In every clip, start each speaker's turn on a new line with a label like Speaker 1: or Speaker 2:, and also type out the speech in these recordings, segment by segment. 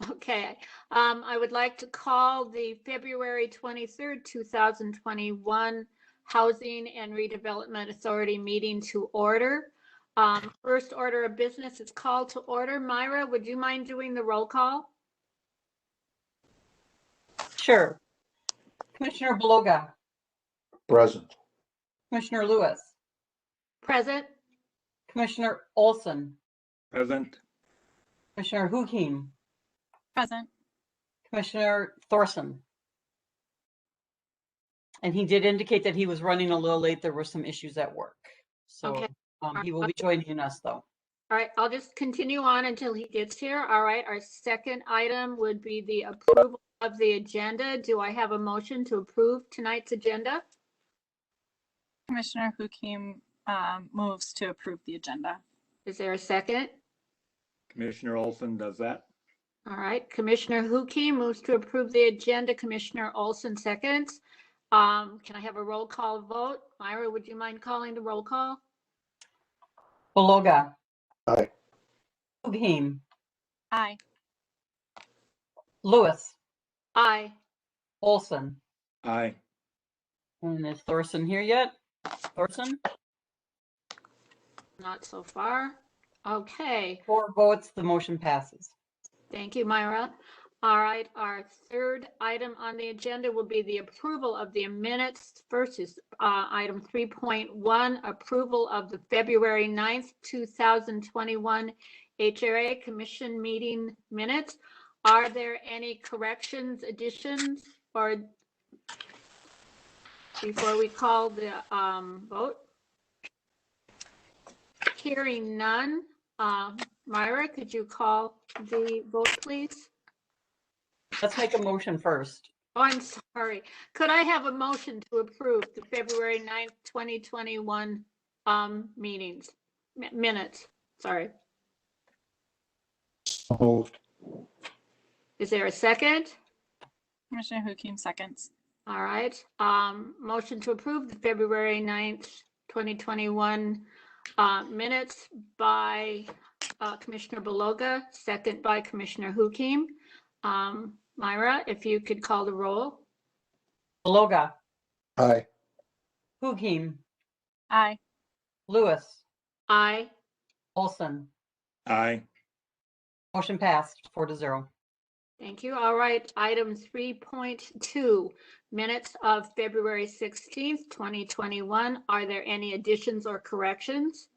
Speaker 1: Okay, I would like to call the February 23rd, 2021 Housing and Redevelopment Authority meeting to order. First order of business is called to order. Myra, would you mind doing the roll call?
Speaker 2: Sure. Commissioner Beloga.
Speaker 3: Present.
Speaker 2: Commissioner Lewis.
Speaker 1: Present.
Speaker 2: Commissioner Olson.
Speaker 3: Present.
Speaker 2: Commissioner Hukim.
Speaker 4: Present.
Speaker 2: Commissioner Thorson. And he did indicate that he was running a little late. There were some issues at work. So
Speaker 1: Okay.
Speaker 2: He will be joining us though.
Speaker 1: All right, I'll just continue on until he gets here. All right, our second item would be the approval of the agenda. Do I have a motion to approve tonight's agenda?
Speaker 4: Commissioner Hukim moves to approve the agenda.
Speaker 1: Is there a second?
Speaker 3: Commissioner Olson does that.
Speaker 1: All right, Commissioner Hukim moves to approve the agenda. Commissioner Olson seconds. Can I have a roll call vote? Myra, would you mind calling the roll call?
Speaker 2: Beloga.
Speaker 3: Aye.
Speaker 2: Hukim.
Speaker 4: Aye.
Speaker 2: Lewis.
Speaker 1: Aye.
Speaker 2: Olson.
Speaker 3: Aye.
Speaker 2: And is Thorson here yet? Thorson?
Speaker 1: Not so far. Okay,
Speaker 2: 4 votes, the motion passes.
Speaker 1: thank you, Myra. All right, our third item on the agenda will be the approval of the minutes. First is item 3.1, approval of the February 9th, 2021 HRA Commission meeting minutes. Are there any corrections, additions, or before we call the vote? Hearing none. Myra, could you call the vote, please?
Speaker 2: Let's make a motion first.
Speaker 1: Oh, I'm sorry. Could I have a motion to approve the February 9th, 2021 meetings, minutes? Sorry.
Speaker 3: Moved.
Speaker 1: Is there a second?
Speaker 4: Commissioner Hukim seconds.
Speaker 1: All right. Motion to approve the February 9th, 2021 minutes by Commissioner Beloga, second by Commissioner Hukim. Myra, if you could call the roll.
Speaker 2: Beloga.
Speaker 3: Aye.
Speaker 2: Hukim.
Speaker 4: Aye.
Speaker 2: Lewis.
Speaker 1: Aye.
Speaker 2: Olson.
Speaker 3: Aye.
Speaker 2: Motion passed 4-0.
Speaker 1: Thank you. All right. Item 3.2, minutes of February 16th, 2021. Are there any additions or corrections?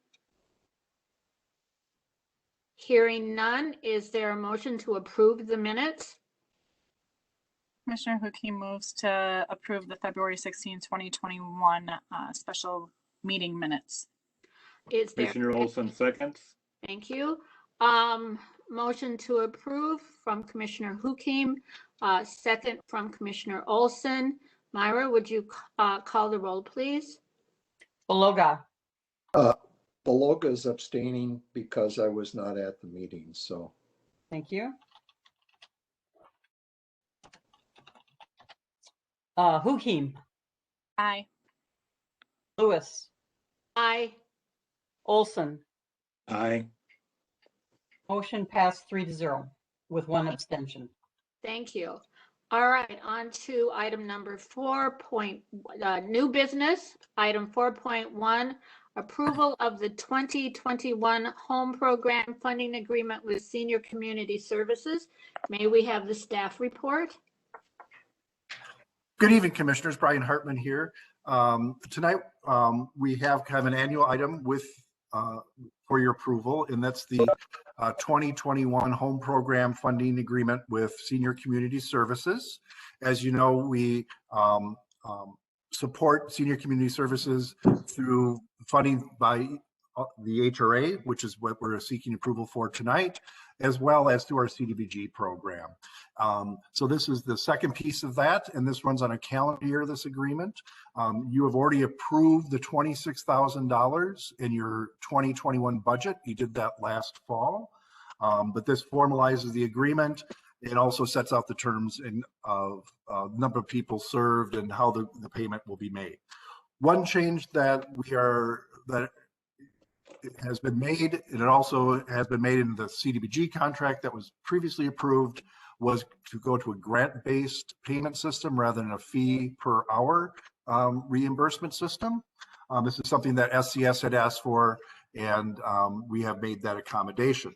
Speaker 1: Hearing none, is there a motion to approve the minutes?
Speaker 4: Commissioner Hukim moves to approve the February 16, 2021 special meeting minutes.
Speaker 1: Is there?
Speaker 3: Commissioner Olson seconds.
Speaker 1: Thank you. Motion to approve from Commissioner Hukim, second from Commissioner Olson. Myra, would you call the roll, please?
Speaker 2: Beloga.
Speaker 5: Beloga is abstaining because I was not at the meeting, so.
Speaker 2: Thank you. Hukim.
Speaker 4: Aye.
Speaker 2: Lewis.
Speaker 1: Aye.
Speaker 2: Olson.
Speaker 3: Aye.
Speaker 2: Motion passed 3-0 with 1 abstention.
Speaker 1: Thank you. All right, on to item number 4, new business. Item 4.1, approval of the 2021 home program funding agreement with Senior Community Services. May we have the staff report?
Speaker 6: Good evening, Commissioners. Brian Hartman here. Tonight, we have kind of an annual item with for your approval, and that's the 2021 Home Program Funding Agreement with Senior Community Services. As you know, we support Senior Community Services through funding by the HRA, which is what we're seeking approval for tonight, as well as through our CDBG program. So this is the second piece of that, and this runs on a calendar year, this agreement. You have already approved the $26,000 in your 2021 budget. You did that last fall, but this formalizes the agreement. It also sets out the terms of number of people served and how the payment will be made. One change that has been made, and it also has been made in the CDBG contract that was previously approved, was to go to a grant-based payment system rather than a fee per hour reimbursement system. This is something that SCS had asked for, and we have made that accommodation.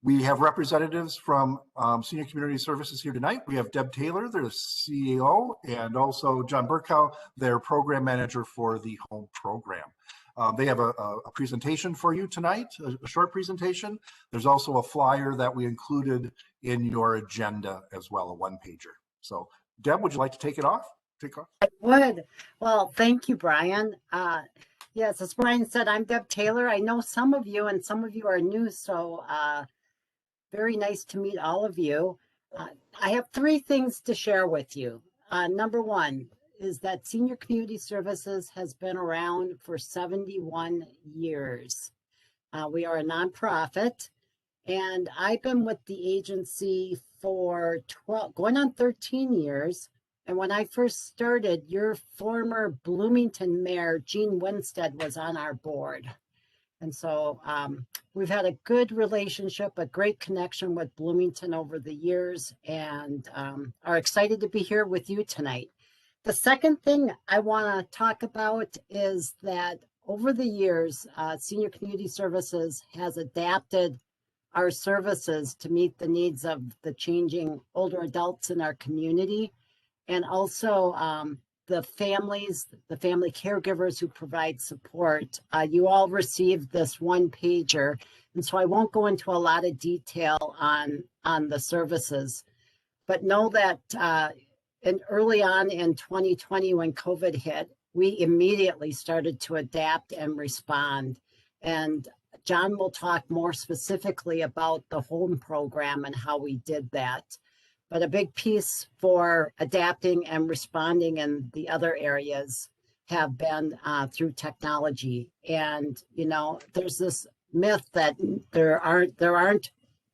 Speaker 6: We have representatives from Senior Community Services here tonight. We have Deb Taylor, their CEO, and also John Burkow, their program manager for the home program. They have a presentation for you tonight, a short presentation. There's also a flyer that we included in your agenda as well, a one-pager. So Deb, would you like to take it off?
Speaker 7: I would. Well, thank you, Brian. Yes, as Brian said, I'm Deb Taylor. I know some of you and some of you are new, so very nice to meet all of you. I have 3 things to share with you. Number 1 is that Senior Community Services has been around for 71 years. We are a nonprofit, and I've been with the agency for 12, going on 13 years. And when I first started, your former Bloomington mayor, Gene Winstead, was on our board. And so we've had a good relationship, a great connection with Bloomington over the years, and are excited to be here with you tonight. The second thing I want to talk about is that over the years, Senior Community Services has adapted our services to meet the needs of the changing older adults in our community, and also the families, the family caregivers who provide support. You all received this one-pager, and so I won't go into a lot of detail on the services, but know that early on in 2020, when COVID hit, we immediately started to adapt and respond. And John will talk more specifically about the home program and how we did that. But a big piece for adapting and responding in the other areas have been through technology. And, you know, there's this myth that there aren't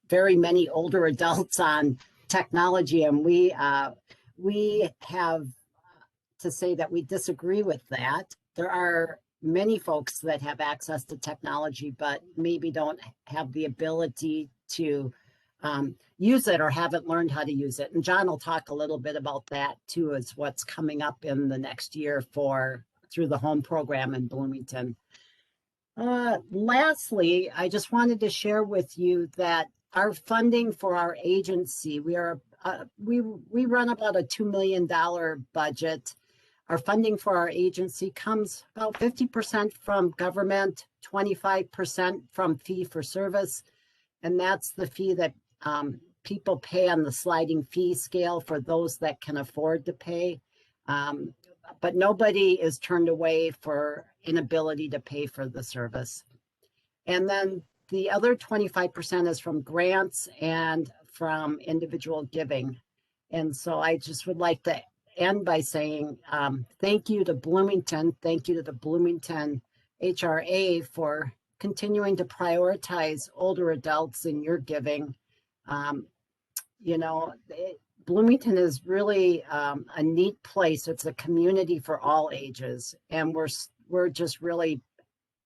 Speaker 7: very many older adults on technology, and we have to say that we disagree with that. There are many folks that have access to technology, but maybe don't have the ability to use it or haven't learned how to use it. And John will talk a little bit about that too, as what's coming up in the next year through the home program in Bloomington. Lastly, I just wanted to share with you that our funding for our agency, we run about a $2 million budget. Our funding for our agency comes about 50% from government, 25% from fee for service. And that's the fee that people pay on the sliding fee scale for those that can afford to pay. But nobody is turned away for inability to pay for the service. And then the other 25% is from grants and from individual giving. And so I just would like to end by saying thank you to Bloomington. Thank you to the Bloomington HRA for continuing to prioritize older adults in your giving. You know, Bloomington is really a neat place. It's a community for all ages, and we're just really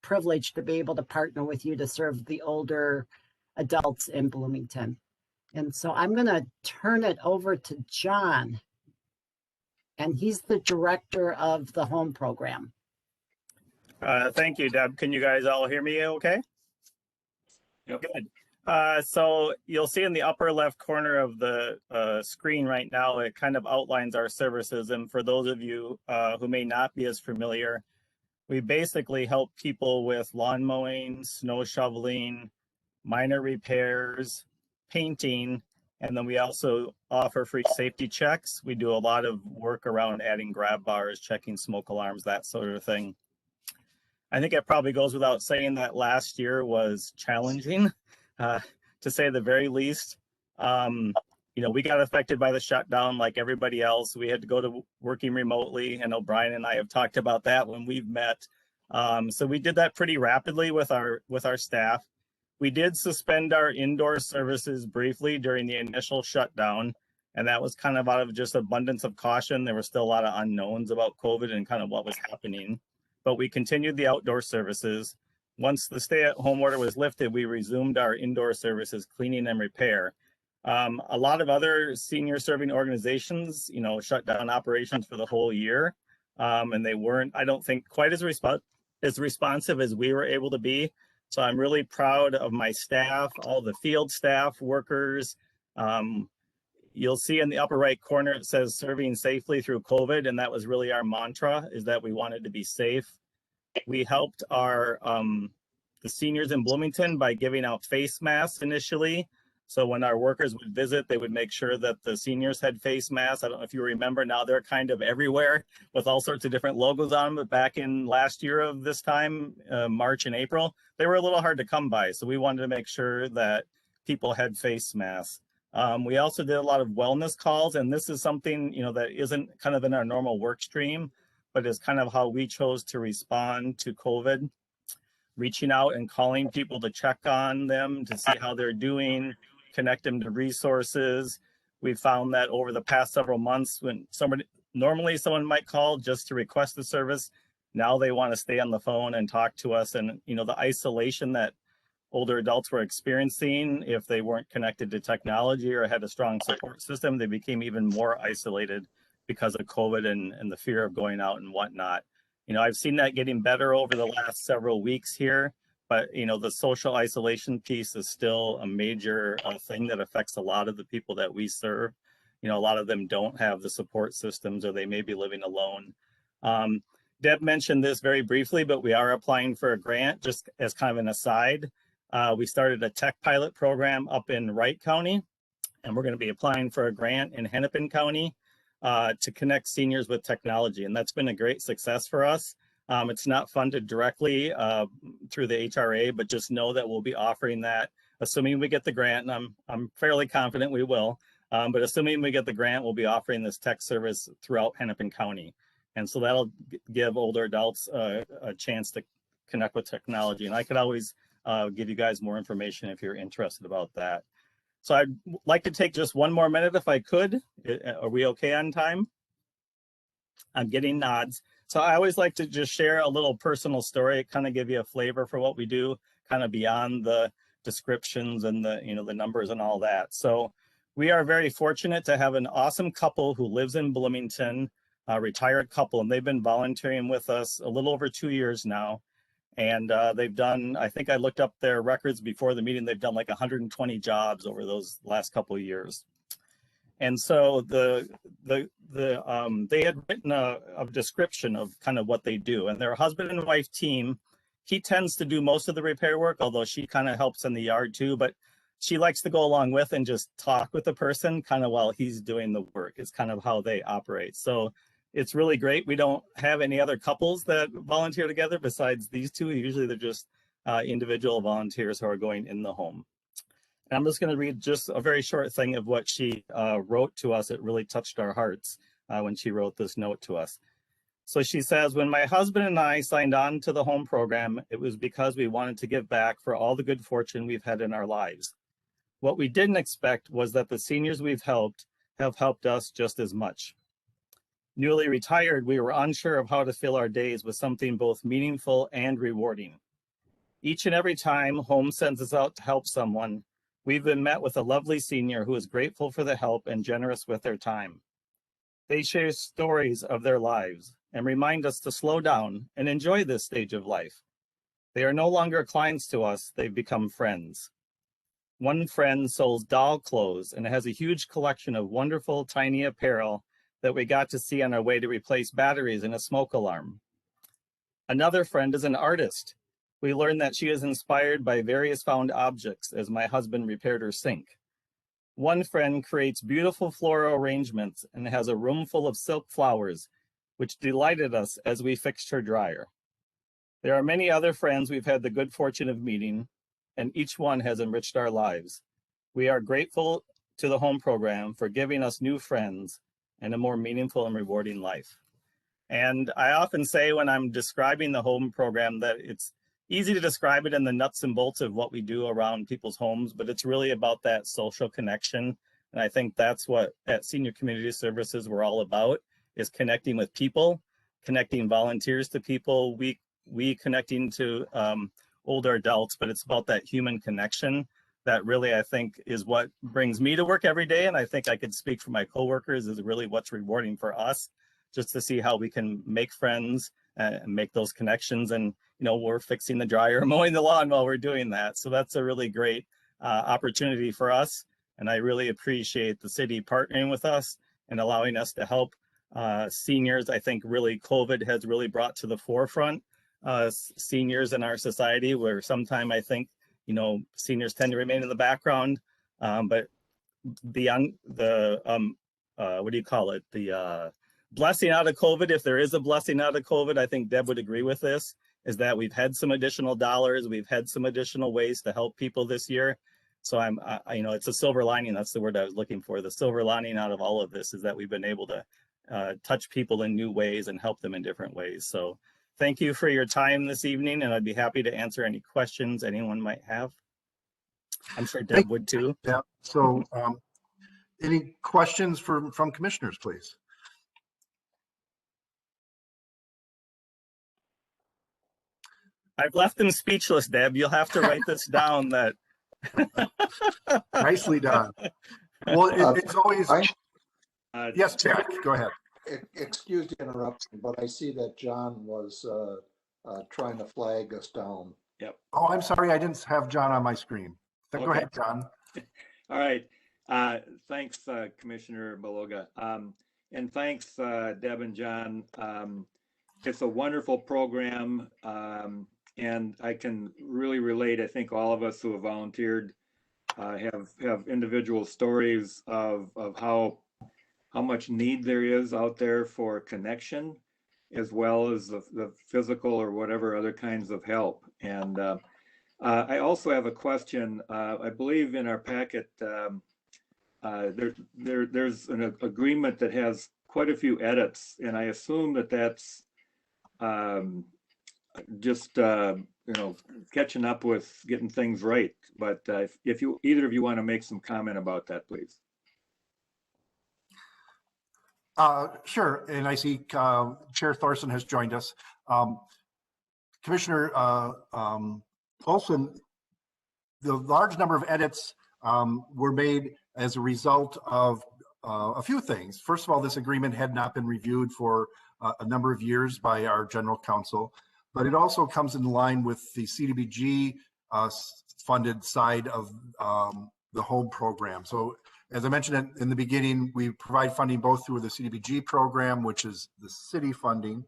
Speaker 7: privileged to be able to partner with you to serve the older adults in Bloomington. And so I'm going to turn it over to John, and he's the director of the home program.
Speaker 8: Thank you, Deb. Can you guys all hear me okay?
Speaker 3: Yep.
Speaker 8: Good. So you'll see in the upper left corner of the screen right now, it kind of outlines our services. And for those of you who may not be as familiar, we basically help people with lawn mowing, snow shoveling, minor repairs, painting, and then we also offer free safety checks. We do a lot of work around adding grab bars, checking smoke alarms, that sort of thing. I think it probably goes without saying that last year was challenging, to say the very least. You know, we got affected by the shutdown like everybody else. We had to go to working remotely, and O'Brien and I have talked about that when we've met. So we did that pretty rapidly with our staff. We did suspend our indoor services briefly during the initial shutdown, and that was kind of out of just abundance of caution. There were still a lot of unknowns about COVID and kind of what was happening. But we continued the outdoor services. once the stay-at-home order was lifted, we resumed our indoor services, cleaning and repair. A lot of other senior serving organizations, you know, shut down operations for the whole year, and they weren't, I don't think, quite as responsive as we were able to be. So I'm really proud of my staff, all the field staff, workers. You'll see in the upper right corner, it says serving safely through COVID. And that was really our mantra, is that we wanted to be safe. We helped our the seniors in Bloomington by giving out face masks initially. So when our workers would visit, they would make sure that the seniors had face masks. I don't know if you remember, now they're kind of everywhere with all sorts of different logos on them. But back in last year of this time, March and April, they were a little hard to come by. So we wanted to make sure that people had face masks. We also did a lot of wellness calls, and this is something, you know, that isn't kind of in our normal work stream, but is kind of how we chose to respond to COVID, reaching out and calling people to check on them, to see how they're doing, connect them to resources. We found that over the past several months, when normally someone might call just to request the service, now they want to stay on the phone and talk to us. And, you know, the isolation that older adults were experiencing, if they weren't connected to technology or had a strong support system, they became even more isolated because of COVID and the fear of going out and whatnot. You know, I've seen that getting better over the last several weeks here, but, you know, the social isolation piece is still a major thing that affects a lot of the people that we serve. You know, a lot of them don't have the support systems, or they may be living alone. Deb mentioned this very briefly, but we are applying for a grant, just as kind of an aside. We started a tech pilot program up in Wright County, and we're going to be applying for a grant in Hennepin County to connect seniors with technology. And that's been a great success for us. It's not funded directly through the HRA, but just know that we'll be offering that, assuming we get the grant, and I'm fairly confident we will. But assuming we get the grant, we'll be offering this tech service throughout Hennepin County. And so that'll give older adults a chance to connect with technology. And I could always give you guys more information if you're interested about that. So I'd like to take just one more minute if I could. Are we okay on time? I'm getting nods. So I always like to just share a little personal story, kind of give you a flavor for what we do, kind of beyond the descriptions and the, you know, the numbers and all that. So we are very fortunate to have an awesome couple who lives in Bloomington, a retired couple, and they've been volunteering with us a little over 2 years now. And they've done, I think I looked up their records before the meeting, they've done like 120 jobs over those last couple of years. And so they had written a description of kind of what they do, and their husband and wife team. He tends to do most of the repair work, although she kind of helps in the yard too, but she likes to go along with and just talk with the person kind of while he's doing the work. It's kind of how they operate. So it's really great. We don't have any other couples that volunteer together besides these two. Usually they're just individual volunteers who are going in the home. And I'm just going to read just a very short thing of what she wrote to us. It really touched our hearts when she wrote this note to us. So she says, when my husband and I signed on to the home program, it was because we wanted to give back for all the good fortune we've had in our lives. What we didn't expect was that the seniors we've helped have helped us just as much. Newly retired, we were unsure of how to fill our days with something both meaningful and rewarding. Each and every time home sends us out to help someone, we've been met with a lovely senior who is grateful for the help and generous with their time. They share stories of their lives and remind us to slow down and enjoy this stage of life. They are no longer clients to us, they've become friends. One friend sells doll clothes and has a huge collection of wonderful tiny apparel that we got to see on our way to replace batteries in a smoke alarm. Another friend is an artist. We learned that she is inspired by various found objects as my husband repaired her sink. One friend creates beautiful floral arrangements and has a room full of silk flowers, which delighted us as we fixed her dryer. There are many other friends we've had the good fortune of meeting, and each one has enriched our lives. We are grateful to the home program for giving us new friends and a more meaningful and rewarding life. And I often say when I'm describing the home program that it's easy to describe it in the nuts and bolts of what we do around people's homes, but it's really about that social connection. And I think that's what at Senior Community Services we're all about, is connecting with people, connecting volunteers to people, we connecting to older adults, but it's about that human connection that really, I think, is what brings me to work every day. And I think I could speak for my coworkers, is really what's rewarding for us, just to see how we can make friends and make those connections. And, you know, we're fixing the dryer, mowing the lawn while we're doing that. So that's a really great opportunity for us. And I really appreciate the city partnering with us and allowing us to help seniors. I think really COVID has really brought to the forefront seniors in our society, where sometime I think, you know, seniors tend to remain in the background, but what do you call it? The blessing out of COVID, if there is a blessing out of COVID, I think Deb would agree with this, is that we've had some additional dollars, we've had some additional ways to help people this year. So you know, it's a silver lining. That's the word I was looking for. The silver lining out of all of this is that we've been able to touch people in new ways and help them in different ways. So thank you for your time this evening, and I'd be happy to answer any questions anyone might have. I'm sure Deb would too.
Speaker 6: Yeah. So any questions from commissioners, please?
Speaker 8: I've left them speechless, Deb. You'll have to write this down. That
Speaker 6: Nicely done. Well, it's always, yes, Jack, go ahead.
Speaker 5: Excuse the interruption, but I see that John was trying to flag us down.
Speaker 3: Yep.
Speaker 6: Oh, I'm sorry, I didn't have John on my screen. Go
Speaker 3: Okay.
Speaker 6: ahead, John.
Speaker 3: All right. Thanks, Commissioner Beloga. And thanks, Deb and John. It's a wonderful program. And I can really relate. I think all of us who have volunteered have individual stories of how much need there is out there for connection, as well as the physical or whatever other kinds of help. And I also have a question. I believe in our packet, there's an agreement that has quite a few edits, and I assume that that's just you know, catching up with getting things right. But if you either of you want to make some comment about that, please.
Speaker 6: Sure, and I see Chair Thorson has joined us. Commissioner Olson, the large number of edits were made as a result of a few things. First of all, this agreement had not been reviewed for a number of years by our general counsel, but it also comes in line with the CDBG funded side of the home program. So as I mentioned in the beginning, we provide funding both through the CDBG program, which is the city funding,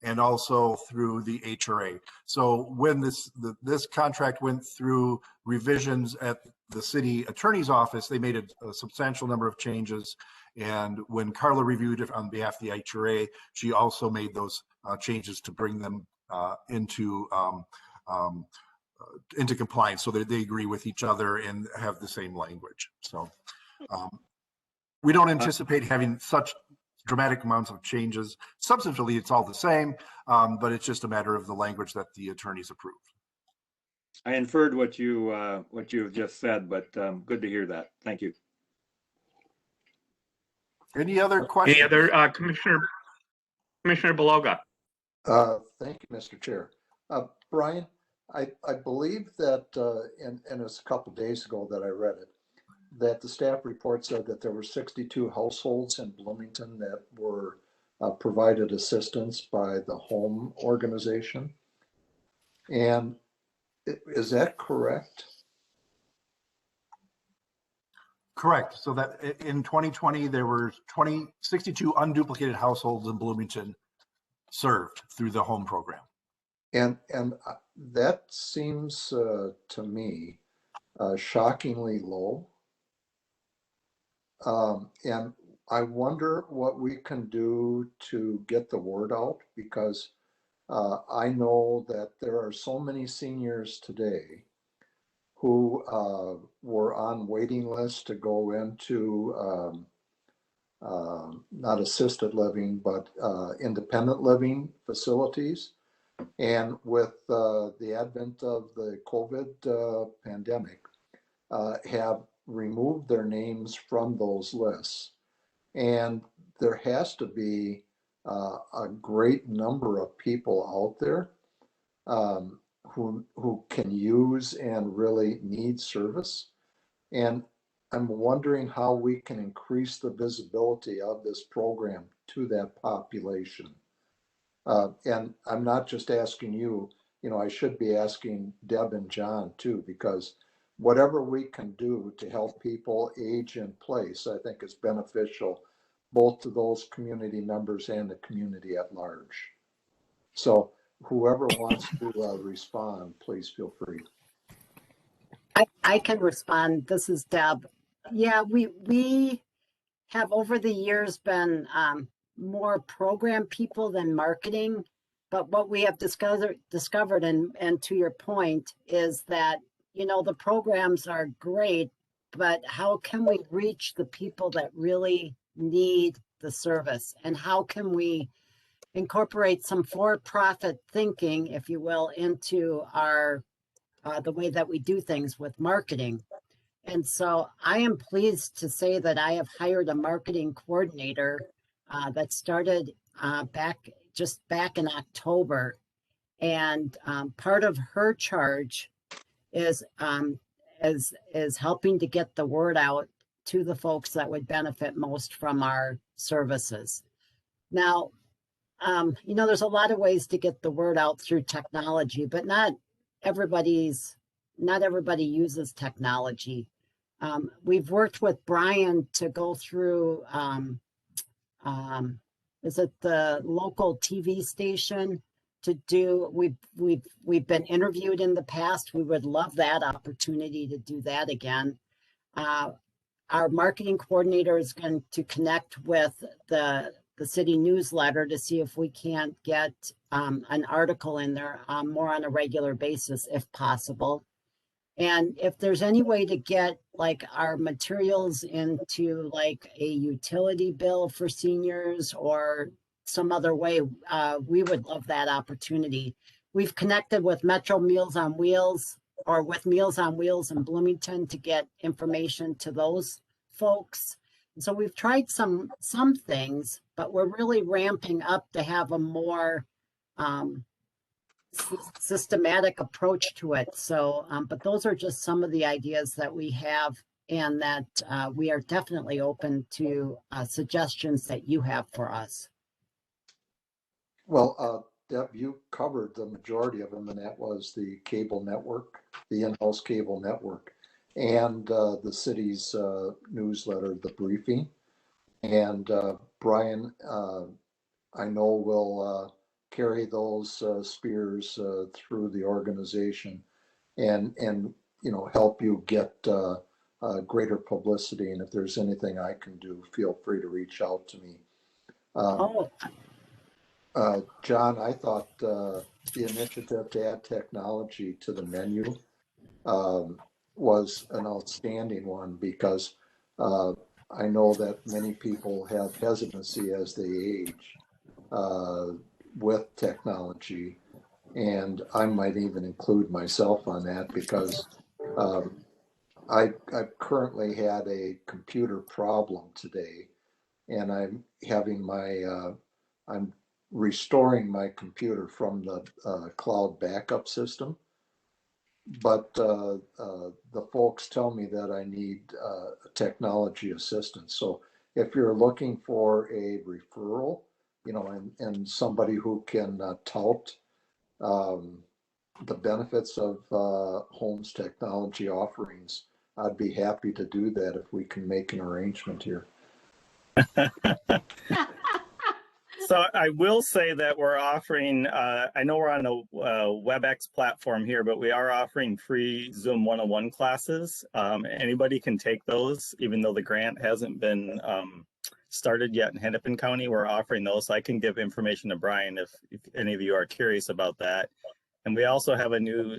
Speaker 6: and also through the HRA. So when this contract went through revisions at the city attorney's office, they made a substantial number of changes. And when Carla reviewed it on behalf of the HRA, she also made those changes to bring them into compliance, so that they agree with each other and have the same language. So we don't anticipate having such dramatic amounts of changes. Substantively, it's all the same, but it's just a matter of the language that the attorneys approved.
Speaker 3: I inferred what you've just said, but good to hear that. Thank you.
Speaker 6: Any other questions?
Speaker 9: Any other Commissioner Beloga?
Speaker 5: Thank you, Mr. Chair. Brian, I believe that, and it was a couple days ago that I read it, that the staff report said that there were 62 households in Bloomington that were provided assistance by the home organization. And is that correct?
Speaker 6: Correct. So that in 2020, there were 62 unduplicated households in Bloomington served through the home program.
Speaker 5: And that seems to me shockingly low. And I wonder what we can do to get the word out, because I know that there are so many seniors today who were on waiting lists to go into not assisted living, but independent living facilities. And with the advent of the COVID pandemic, have removed their names from those lists. And there has to be a great number of people out there who can use and really need service. And I'm wondering how we can increase the visibility of this program to that population. And I'm not just asking you, I should be asking Deb and John too, because whatever we can do to help people age in place, I think is beneficial both to those community members and the community at large. So whoever wants to respond, please feel free.
Speaker 7: I can respond. This is Deb. Yeah, we have over the years been more program people than marketing. But what we have discovered and to your point is that, the programs are great, but how can we reach the people that really need the service? And how can we incorporate some for-profit thinking, if you will, into our the way that we do things with marketing? And so I am pleased to say that I have hired a marketing coordinator that started back in October. And part of her charge is helping to get the word out to the folks that would benefit most from our services. Now, there's a lot of ways to get the word out through technology, but not everybody uses technology. We've worked with Brian to go through, is it the local TV station to do, we've been interviewed in the past. We would love that opportunity to do that again. Our marketing coordinator is going to connect with the city newsletter to see if we can't get an article in there more on a regular basis if possible. And if there's any way to get like our materials into like a utility bill for seniors or some other way, we would love that opportunity. We've connected with Metro Meals on Wheels or with Meals on Wheels in Bloomington to get information to those folks. And so we've tried some things, but we're really ramping up to have a more systematic approach to it. So, but those are just some of the ideas that we have, and that we are definitely open to suggestions that you have for us.
Speaker 5: Well, Deb, you covered the majority of them, and that was the cable network, the in-house cable network, and the city's newsletter, The Briefing. And Brian, I know will carry those spears through the organization and help you get greater publicity. And if there's anything I can do, feel free to reach out to me. John, I thought the initiative to add technology to the menu was an outstanding one, because I know that many people have hesitancy as they age with technology, and I might even include myself on that, because I currently had a computer problem today, and I'm having I'm restoring my computer from the cloud backup system. But the folks tell me that I need technology assistance. So if you're looking for a referral, and somebody who can tout the benefits of Home's technology offerings, I'd be happy to do that if we can make an arrangement here.
Speaker 8: So I will say that we're offering, I know we're on a WebEx platform here, but we are offering free Zoom 101 classes. Anybody can take those, even though the grant hasn't been started yet in Hennepin County. We're offering those. So I can give information to Brian if any of you are curious about that. And we also have a new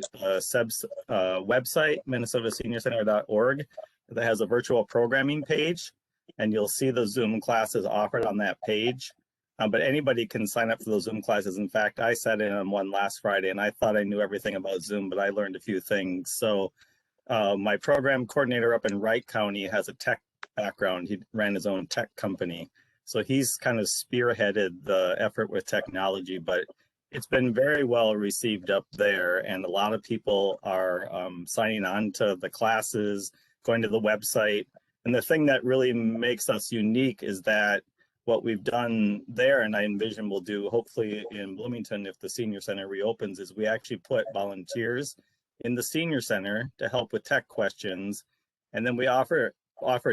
Speaker 8: website, minnesotaseniorcenter.org, that has a virtual programming page, and you'll see the Zoom classes offered on that page. But anybody can sign up for those Zoom classes. In fact, I sat in on one last Friday, and I thought I knew everything about Zoom, but I learned a few things. So my program coordinator up in Wright County has a tech background. He ran his own tech company. So he's kind of spearheaded the effort with technology, but It's been very well received up there, and a lot of people are signing on to the classes, going to the website. And the thing that really makes us unique is that what we've done there, and I envision we'll do hopefully in Bloomington if the senior center reopens, is we actually put volunteers in the senior center to help with tech questions. And then we offered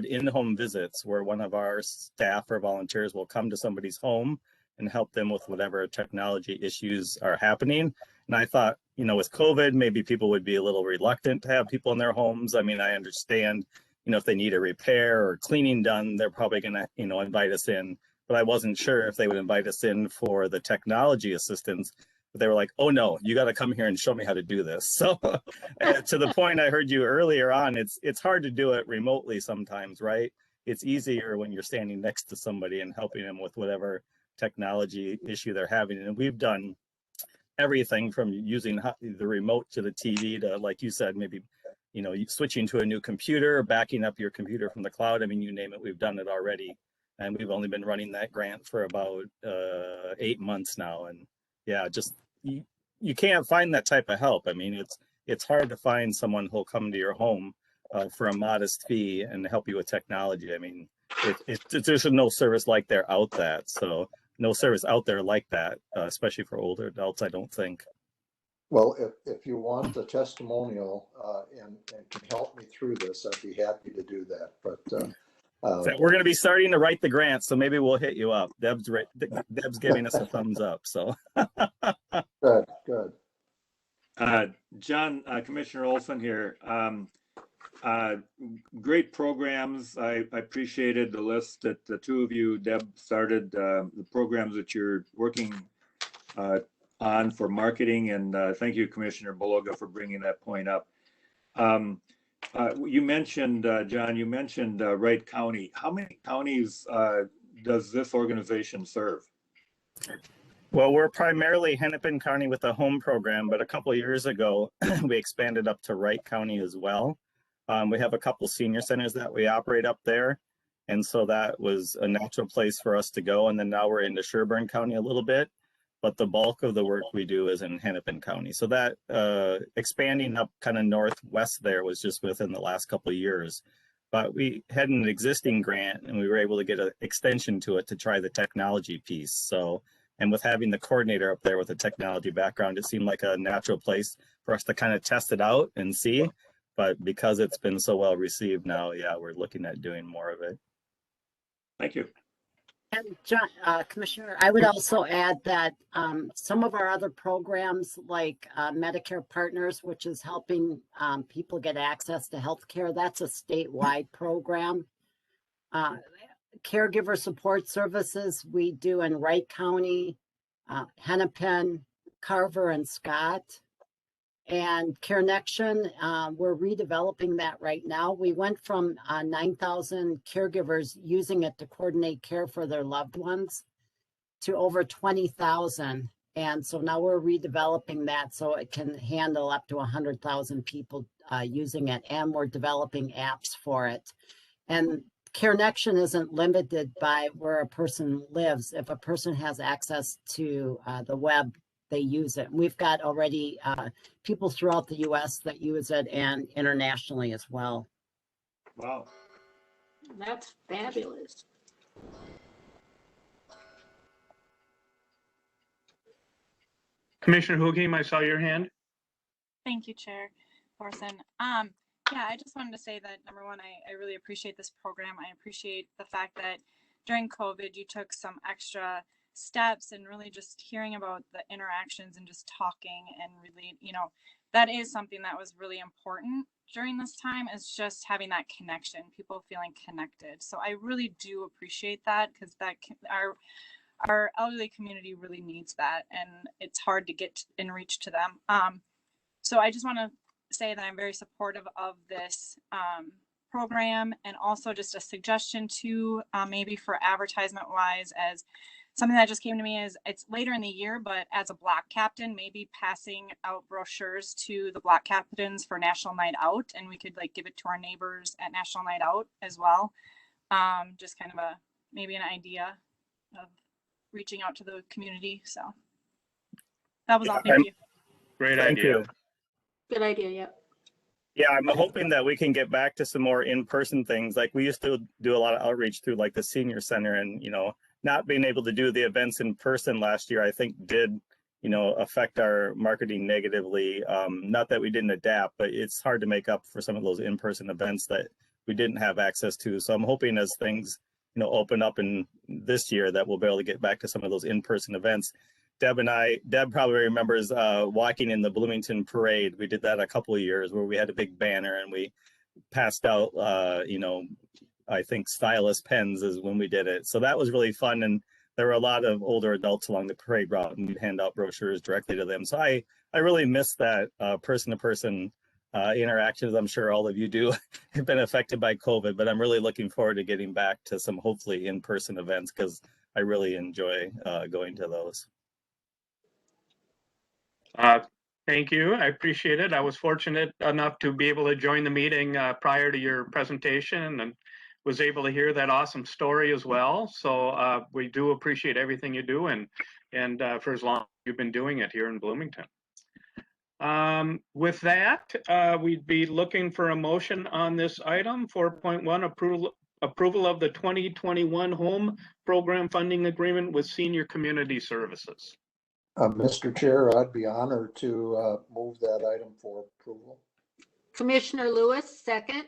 Speaker 8: in-home visits where one of our staff or volunteers will come to somebody's home and help them with whatever technology issues are happening. And I thought, you know, with COVID, maybe people would be a little reluctant to have people in their homes. I mean, I understand, you know, if they need a repair or cleaning done, they're probably gonna, you know, invite us in. But I wasn't sure if they would invite us in for the technology assistance. But they were like, oh no, you got to come here and show me how to do this. So to the point I heard you earlier on, it's hard to do it remotely sometimes, right? It's easier when you're standing next to somebody and helping them with whatever technology issue they're having. And we've done everything from using the remote to the TV to, like you said, maybe, you know, switching to a new computer, backing up your computer from the cloud. I mean, you name it, we've done it already. And we've only been running that grant for about 8 months now. And yeah, just you can't find that type of help. I mean, it's hard to find someone who'll come to your home for a modest fee and help you with technology. I mean, there's no service like there out that. So no service out there like that, especially for older adults, I don't think.
Speaker 5: Well, if you want the testimonial and can help me through this, I'd be happy to do that. But
Speaker 8: we're going to be starting to write the grant, so maybe we'll hit you up. Deb's giving us a thumbs up. So
Speaker 5: good.
Speaker 3: John, Commissioner Olson here. Great programs. I appreciated the list that the two of you, Deb, started, the programs that you're working on for marketing. And thank you, Commissioner Beloga, for bringing that point up. You mentioned, John, you mentioned Wright County. How many counties does this organization serve?
Speaker 8: Well, we're primarily Hennepin County with a home program, but a couple of years ago, we expanded up to Wright County as well. We have a couple senior centers that we operate up there. And so that was a natural place for us to go. And then now we're into Sherburne County a little bit, but the bulk of the work we do is in Hennepin County. So that expanding up kind of northwest there was just within the last couple of years. But we had an existing grant and we were able to get an extension to it to try the technology piece. So, and with having the coordinator up there with a technology background, it seemed like a natural place for us to kind of test it out and see. But because it's been so well received now, yeah, we're looking at doing more of it.
Speaker 3: Thank you.
Speaker 7: And John, Commissioner, I would also add that some of our other programs like Medicare Partners, which is helping people get access to healthcare, that's a statewide program. Caregiver support services we do in Wright County, Hennepin, Carver, and Scott. And CareNection, we're redeveloping that right now. We went from 9,000 caregivers using it to coordinate care for their loved ones to over 20,000. And so now we're redeveloping that so it can handle up to 100,000 people using it. And we're developing apps for it. And CareNection isn't limited by where a person lives. If a person has access to the web, they use it. We've got already people throughout the U.S. that use it and internationally as well.
Speaker 3: Wow.
Speaker 1: That's fabulous.
Speaker 9: Commissioner Hughey, I saw your hand.
Speaker 4: Thank you, Chair Thorson. Yeah, I just wanted to say that number one, I really appreciate this program. I appreciate the fact that during COVID, you took some extra steps and really just hearing about the interactions and just talking and really, you know, that is something that was really important during this time, is just having that connection, people feeling connected. So I really do appreciate that, because that our elderly community really needs that, and it's hard to get and reach to them. So I just want to say that I'm very supportive of this program, and also just a suggestion too, maybe for advertisement wise, as something that just came to me is it's later in the year, but as a block captain, maybe passing out brochures to the block captains for National Night Out, and we could like give it to our neighbors at National Night Out as well. Just kind of maybe an idea of reaching out to the community. So That was all.
Speaker 8: Yeah,
Speaker 4: Thank you.
Speaker 9: Great
Speaker 8: Thank
Speaker 9: idea.
Speaker 8: you.
Speaker 1: Good idea, yep.
Speaker 8: Yeah, I'm hoping that we can get back to some more in-person things. Like we used to do a lot of outreach through like the senior center, and not being able to do the events in person last year, I think did, affect our marketing negatively. Not that we didn't adapt, but it's hard to make up for some of those in-person events that we didn't have access to. So I'm hoping as things, open up in this year that we'll be able to get back to some of those in-person events. Deb probably remembers walking in the Bloomington parade. We did that a couple of years where we had a big banner and we passed out, I think stylus pens is when we did it. So that was really fun. And there were a lot of older adults along the parade route and we'd hand out brochures directly to them. So I really miss that person-to-person interactions. I'm sure all of you do have been affected by COVID, but I'm really looking forward to getting back to some hopefully in-person events because I really enjoy going to those.
Speaker 9: Thank you. I appreciate it. I was fortunate enough to be able to join the meeting prior to your presentation and was able to hear that awesome story as well. So we do appreciate everything you do and for as long as you've been doing it here in Bloomington. With that, we'd be looking for a motion on this item, 4.1, approval of the 2021 Home Program Funding Agreement with Senior Community Services.
Speaker 5: Mr. Chair, I'd be honored to move that item for approval.
Speaker 1: Commissioner Lewis, second.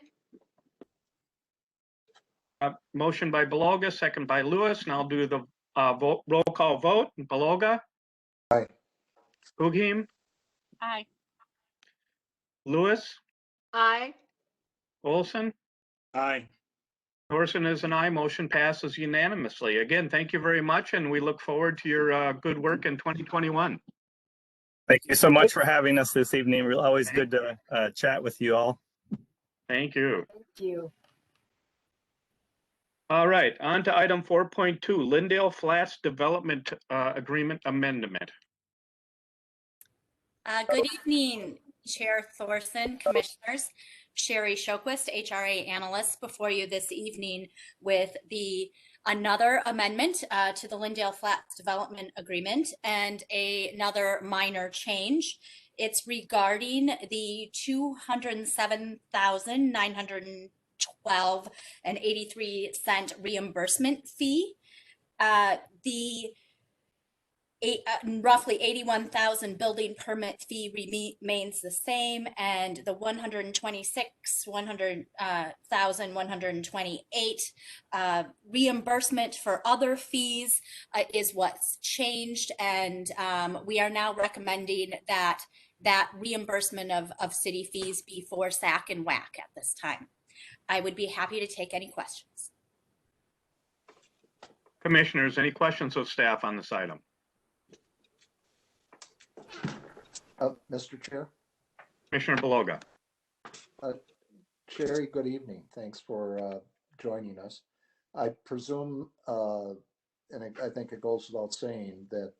Speaker 9: Motion by Beloga, second by Lewis, and I'll do the roll call vote. Beloga?
Speaker 5: Aye.
Speaker 9: Hughim?
Speaker 4: Aye.
Speaker 9: Lewis?
Speaker 1: Aye.
Speaker 9: Olson?
Speaker 3: Aye.
Speaker 9: Thorson is an aye. Motion passes unanimously. Again, thank you very much, and we look forward to your good work in 2021.
Speaker 8: Thank you so much for having us this evening. Always good to chat with you all.
Speaker 9: Thank you.
Speaker 7: Thank you.
Speaker 9: All right, on to item 4.2, Lindale Flats Development Agreement Amendment.
Speaker 10: Good evening, Chair Thorson, Commissioners. Sherry Shoquist, HRA Analyst, before you this evening with another amendment to the Lindale Flats Development Agreement and another minor change. It's regarding the $207,912.83 reimbursement fee. The roughly 81,000 building permit fee remains the same, and the 126,128 reimbursement for other fees is what's changed, and we are now recommending that reimbursement of city fees be for SAC and WAC at this time. I would be happy to take any questions.
Speaker 9: Commissioners, any questions of staff on this item?
Speaker 5: Mr. Chair?
Speaker 9: Commissioner Beloga.
Speaker 5: Sherry, good evening. Thanks for joining us. I presume, and I think it goes without saying, that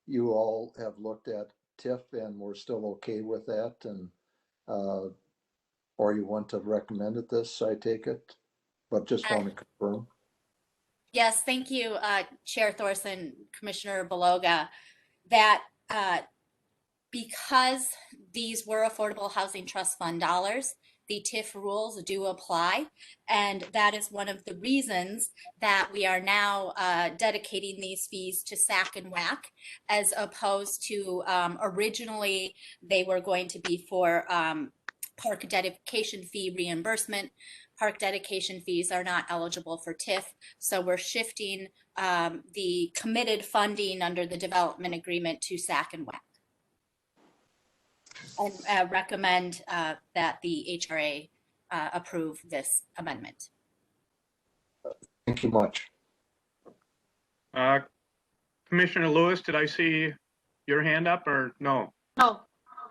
Speaker 5: you all have looked at TIF and we're still okay with that, and or you want to recommend this, I take it, but just want to confirm.
Speaker 10: Yes, thank you, Chair Thorson, Commissioner Beloga, that because these were Affordable Housing Trust Fund dollars, the TIF rules do apply. And that is one of the reasons that we are now dedicating these fees to SAC and WAC, as opposed to originally they were going to be for park dedication fee reimbursement. Park dedication fees are not eligible for TIF. So we're shifting the committed funding under the development agreement to SAC and WAC. And recommend that the HRA approve this amendment.
Speaker 5: Thank you much.
Speaker 9: Commissioner Lewis, did I see your hand up or no?
Speaker 1: No.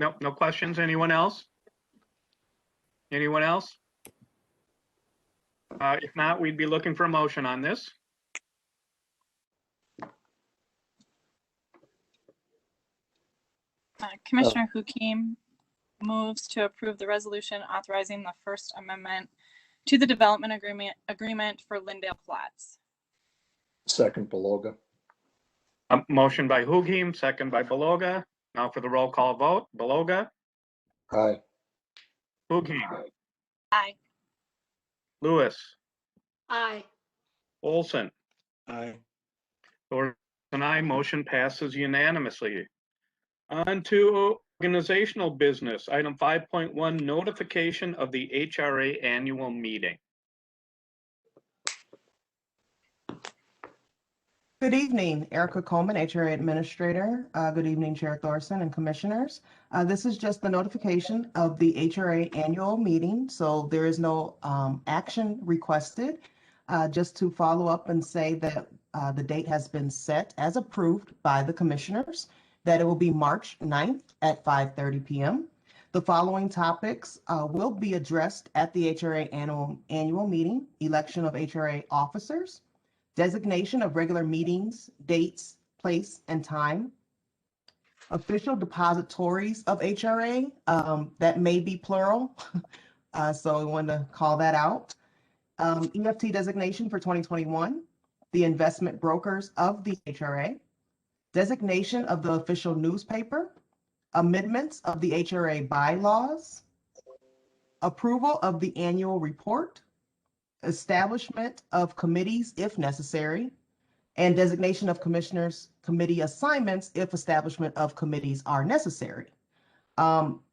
Speaker 9: No, no questions. Anyone else? Anyone else? If not, we'd be looking for a motion on this.
Speaker 4: Commissioner Hughim moves to approve the resolution authorizing the First Amendment to the development agreement for Lindale Flats.
Speaker 5: Second, Beloga.
Speaker 9: Motion by Hughim, second by Beloga. Now for the roll call vote, Beloga,
Speaker 5: Aye.
Speaker 9: Hugi,
Speaker 4: Aye.
Speaker 9: Lewis,
Speaker 1: Aye.
Speaker 9: Olson,
Speaker 3: Aye.
Speaker 9: Thorson, aye. Motion passes unanimously. On to organizational business. Item 5.1, notification of the HRA annual meeting.
Speaker 11: Good evening, Erica Coleman, HRA Administrator. Good evening, Chair Thorson and Commissioners. This is just the notification of the HRA annual meeting, so there is no action requested. Just to follow up and say that the date has been set as approved by the Commissioners, that it will be March 9th at 5:30 p.m. The following topics will be addressed at the HRA annual meeting: election of HRA officers, designation of regular meetings, dates, place, and time, official depositories of HRA, that may be plural, so I want to call that out, EFT designation for 2021, the investment brokers of the HRA, designation of the official newspaper, amendments of the HRA bylaws, approval of the annual report, establishment of committees if necessary, and designation of commissioners' committee assignments if establishment of committees are necessary.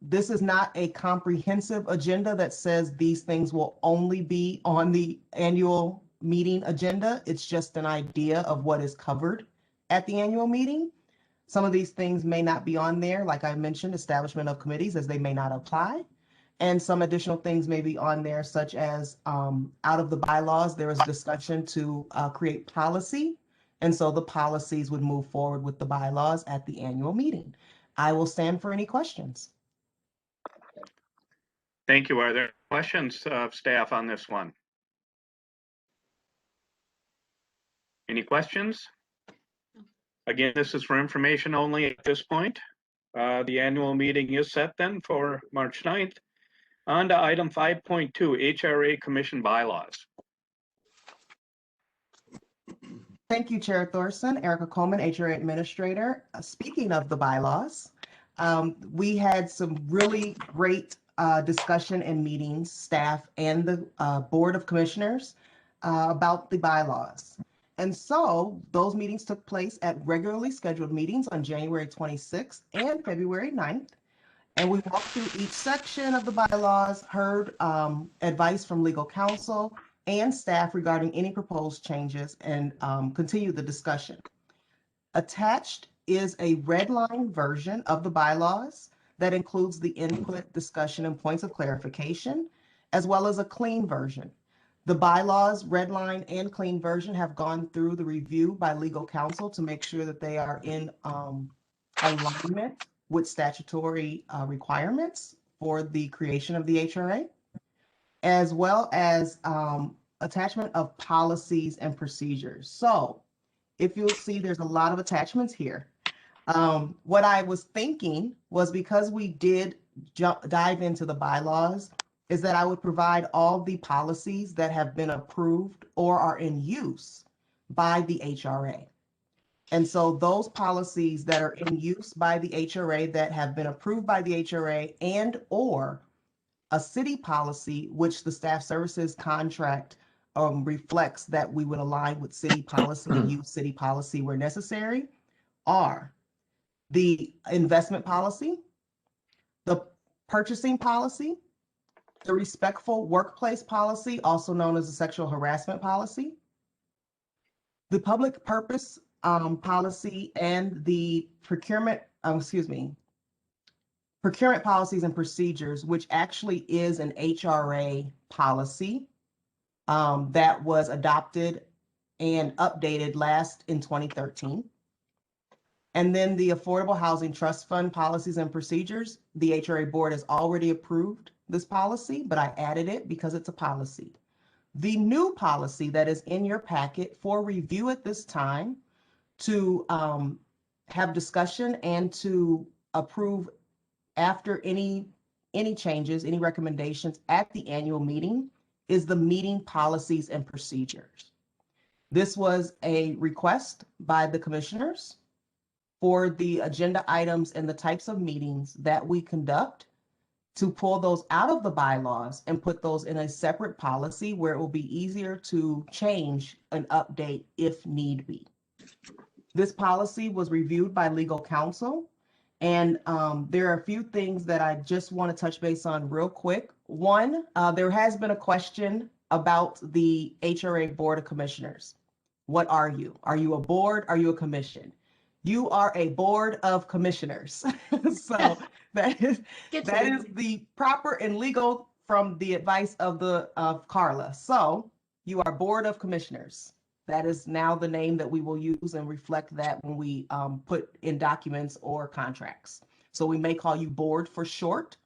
Speaker 11: This is not a comprehensive agenda that says these things will only be on the annual meeting agenda. It's just an idea of what is covered at the annual meeting. Some of these things may not be on there, like I mentioned, establishment of committees, as they may not apply. And some additional things may be on there, such as out of the bylaws, there is discussion to create policy. And so the policies would move forward with the bylaws at the annual meeting. I will stand for any questions.
Speaker 9: Thank you. Are there questions of staff on this one? Any questions? Again, this is for information only at this point. The annual meeting is set then for March 9th. On to item 5.2, HRA Commission bylaws.
Speaker 11: Thank you, Chair Thorson. Erica Coleman, HRA Administrator. Speaking of the bylaws, we had some really great discussion and meetings, staff and the Board of Commissioners about the bylaws. And so those meetings took place at regularly scheduled meetings on January 26th and February 9th. And we walked through each section of the bylaws, heard advice from legal counsel and staff regarding any proposed changes, and continued the discussion. Attached is a red line version of the bylaws that includes the input, discussion, and points of clarification, as well as a clean version. The bylaws, red line and clean version, have gone through the review by legal counsel to make sure that they are in alignment with statutory requirements for the creation of the HRA, as well as attachment of policies and procedures. So if you'll see, there's a lot of attachments here. What I was thinking was, because we did dive into the bylaws, is that I would provide all the policies that have been approved or are in use by the HRA. And so those policies that are in use by the HRA, that have been approved by the HRA, and or a city policy, which the staff services contract reflects that we would align with city policy and use city policy where necessary, are the investment policy, the purchasing policy, the respectful workplace policy, also known as the sexual harassment policy, the public purpose policy, and the procurement policies and procedures, which actually is an HRA policy that was adopted and updated last in 2013. And then the Affordable Housing Trust Fund policies and procedures, the HRA board has already approved this policy, but I added it because it's a policy. The new policy that is in your packet for review at this time, to have discussion and to approve after any changes, any recommendations at the annual meeting, is the meeting policies and procedures. This was a request by the commissioners for the agenda items and the types of meetings that we conduct, to pull those out of the bylaws and put those in a separate policy where it will be easier to change and update if need be. This policy was reviewed by legal counsel, and there are a few things that I just want to touch base on real quick. One, there has been a question about the HRA Board of Commissioners. What are you? Are you a board? Are you a commission? You are a board of commissioners. So that is the proper and legal from the advice of Carla. So you are board of commissioners. That is now the name that we will use and reflect that when we put in documents or contracts. So we may call you board for short,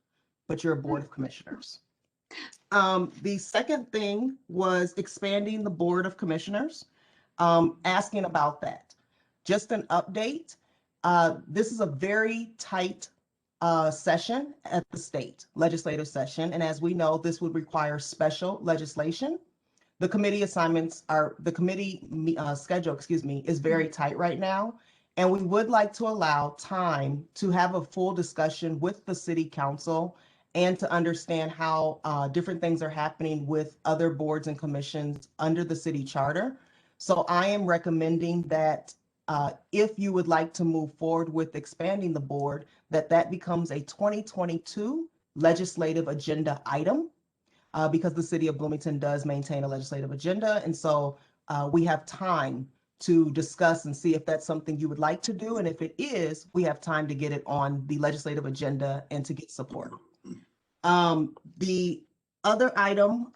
Speaker 11: but you're a board of commissioners. The second thing was expanding the board of commissioners, asking about that. Just an update. This is a very tight session at the state legislative session. And as we know, this would require special legislation. The committee assignments are, the committee schedule, is very tight right now. And we would like to allow time to have a full discussion with the city council and to understand how different things are happening with other boards and commissions under the city charter. So I am recommending that if you would like to move forward with expanding the board, that becomes a 2022 legislative agenda item, because the city of Bloomington does maintain a legislative agenda. And so we have time to discuss and see if that's something you would like to do. And if it is, we have time to get it on the legislative agenda and to get support. The other item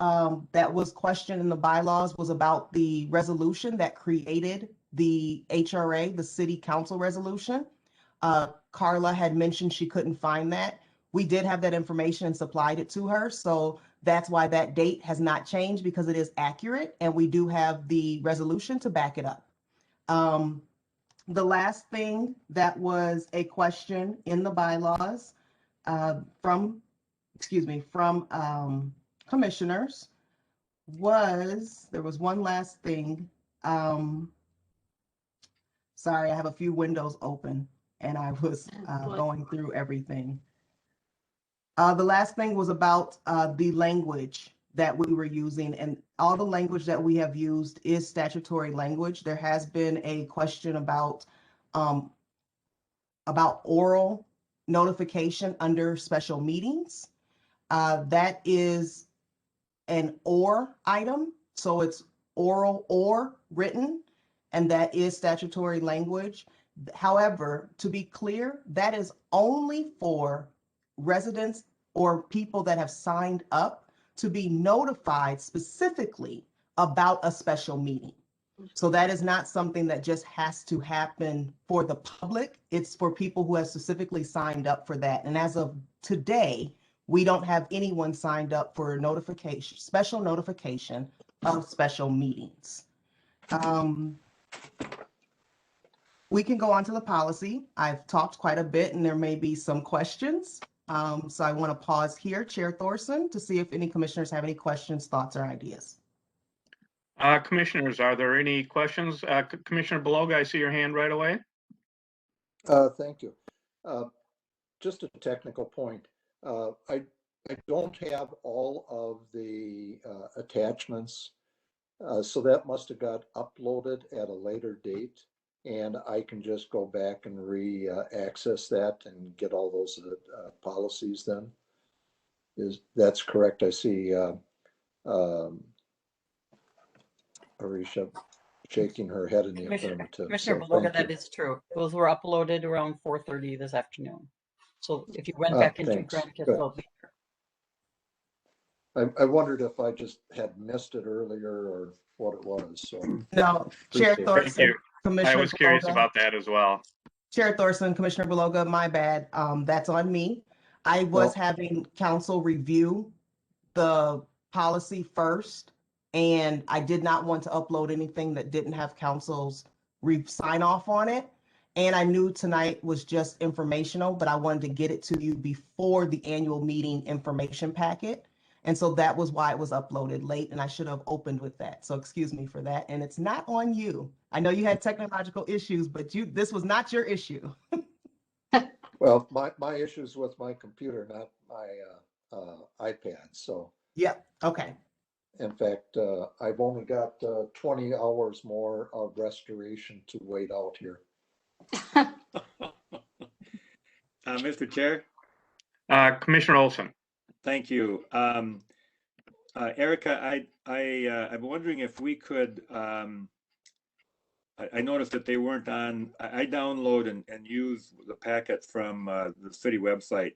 Speaker 11: that was questioned in the bylaws was about the resolution that created the HRA, the city council resolution. Carla had mentioned she couldn't find that. We did have that information and supplied it to her. So that's why that date has not changed, because it is accurate and we do have the resolution to back it up. The last thing that was a question in the bylaws from commissioners was, there was one last thing. Sorry, I have a few windows open and I was going through everything. The last thing was about the language that we were using, and all the language that we have used is statutory language. There has been a question about oral notification under special meetings. That is an or item, so it's oral or written, and that is statutory language. However, to be clear, that is only for residents or people that have signed up to be notified specifically about a special meeting. So that is not something that just has to happen for the public. It's for people who have specifically signed up for that. And as of today, we don't have anyone signed up for notification, special notification of special meetings. We can go on to the policy. I've talked quite a bit and there may be some questions. So I want to pause here, Chair Thorson, to see if any commissioners have any questions, thoughts, or ideas.
Speaker 9: Commissioners, are there any questions? Commissioner Beloga, I see your hand right away.
Speaker 5: Thank you. Just a technical point. I don't have all of the attachments, so that must have got uploaded at a later date, and I can just go back and re-access that and get all those policies then. That's correct? I see Arisha shaking her head in the affirmative.
Speaker 2: Commissioner Beloga, that is true. Those were uploaded around 4:30 this afternoon. So if you went back into Grandkiss, they'll be there.
Speaker 5: I wondered if I just had missed it earlier or what it was. So
Speaker 11: no, Chair Thorson, Commissioner
Speaker 9: I was curious
Speaker 11: Beloga,
Speaker 9: about that as well.
Speaker 11: Chair Thorson, Commissioner Beloga, my bad. That's on me. I was having council review the policy first, and I did not want to upload anything that didn't have council's sign off on it. And I knew tonight was just informational, but I wanted to get it to you before the annual meeting information packet. And so that was why it was uploaded late, and I should have opened with that. So excuse me for that. And it's not on you. I know you had technological issues, but this was not your issue.
Speaker 5: Well, my issue's with my computer, not my iPad. So,
Speaker 11: Yeah, okay.
Speaker 5: in fact, I've only got 20 hours more of restoration to wait out here.
Speaker 3: Mr. Chair?
Speaker 9: Commissioner Olson.
Speaker 3: Thank you. Erica, I'm wondering if we could, I noticed that they weren't on, I download and use the packet from the city website.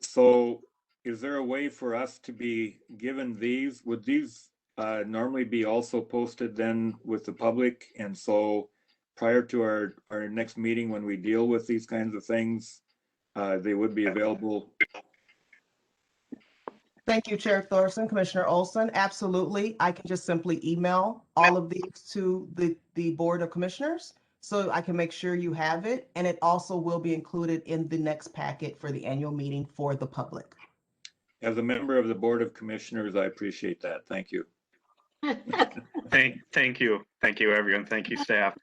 Speaker 3: So is there a way for us to be given these? Would these normally be also posted then with the public? And so prior to our next meeting, when we deal with these kinds of things, they would be available.
Speaker 11: Thank you, Chair Thorson. Commissioner Olson, absolutely. I can just simply email all of these to the Board of Commissioners so I can make sure you have it. And it also will be included in the next packet for the annual meeting for the public.
Speaker 3: As a member of the Board of Commissioners, I appreciate that. Thank you.
Speaker 9: Thank you. Thank you, everyone. Thank you, staff.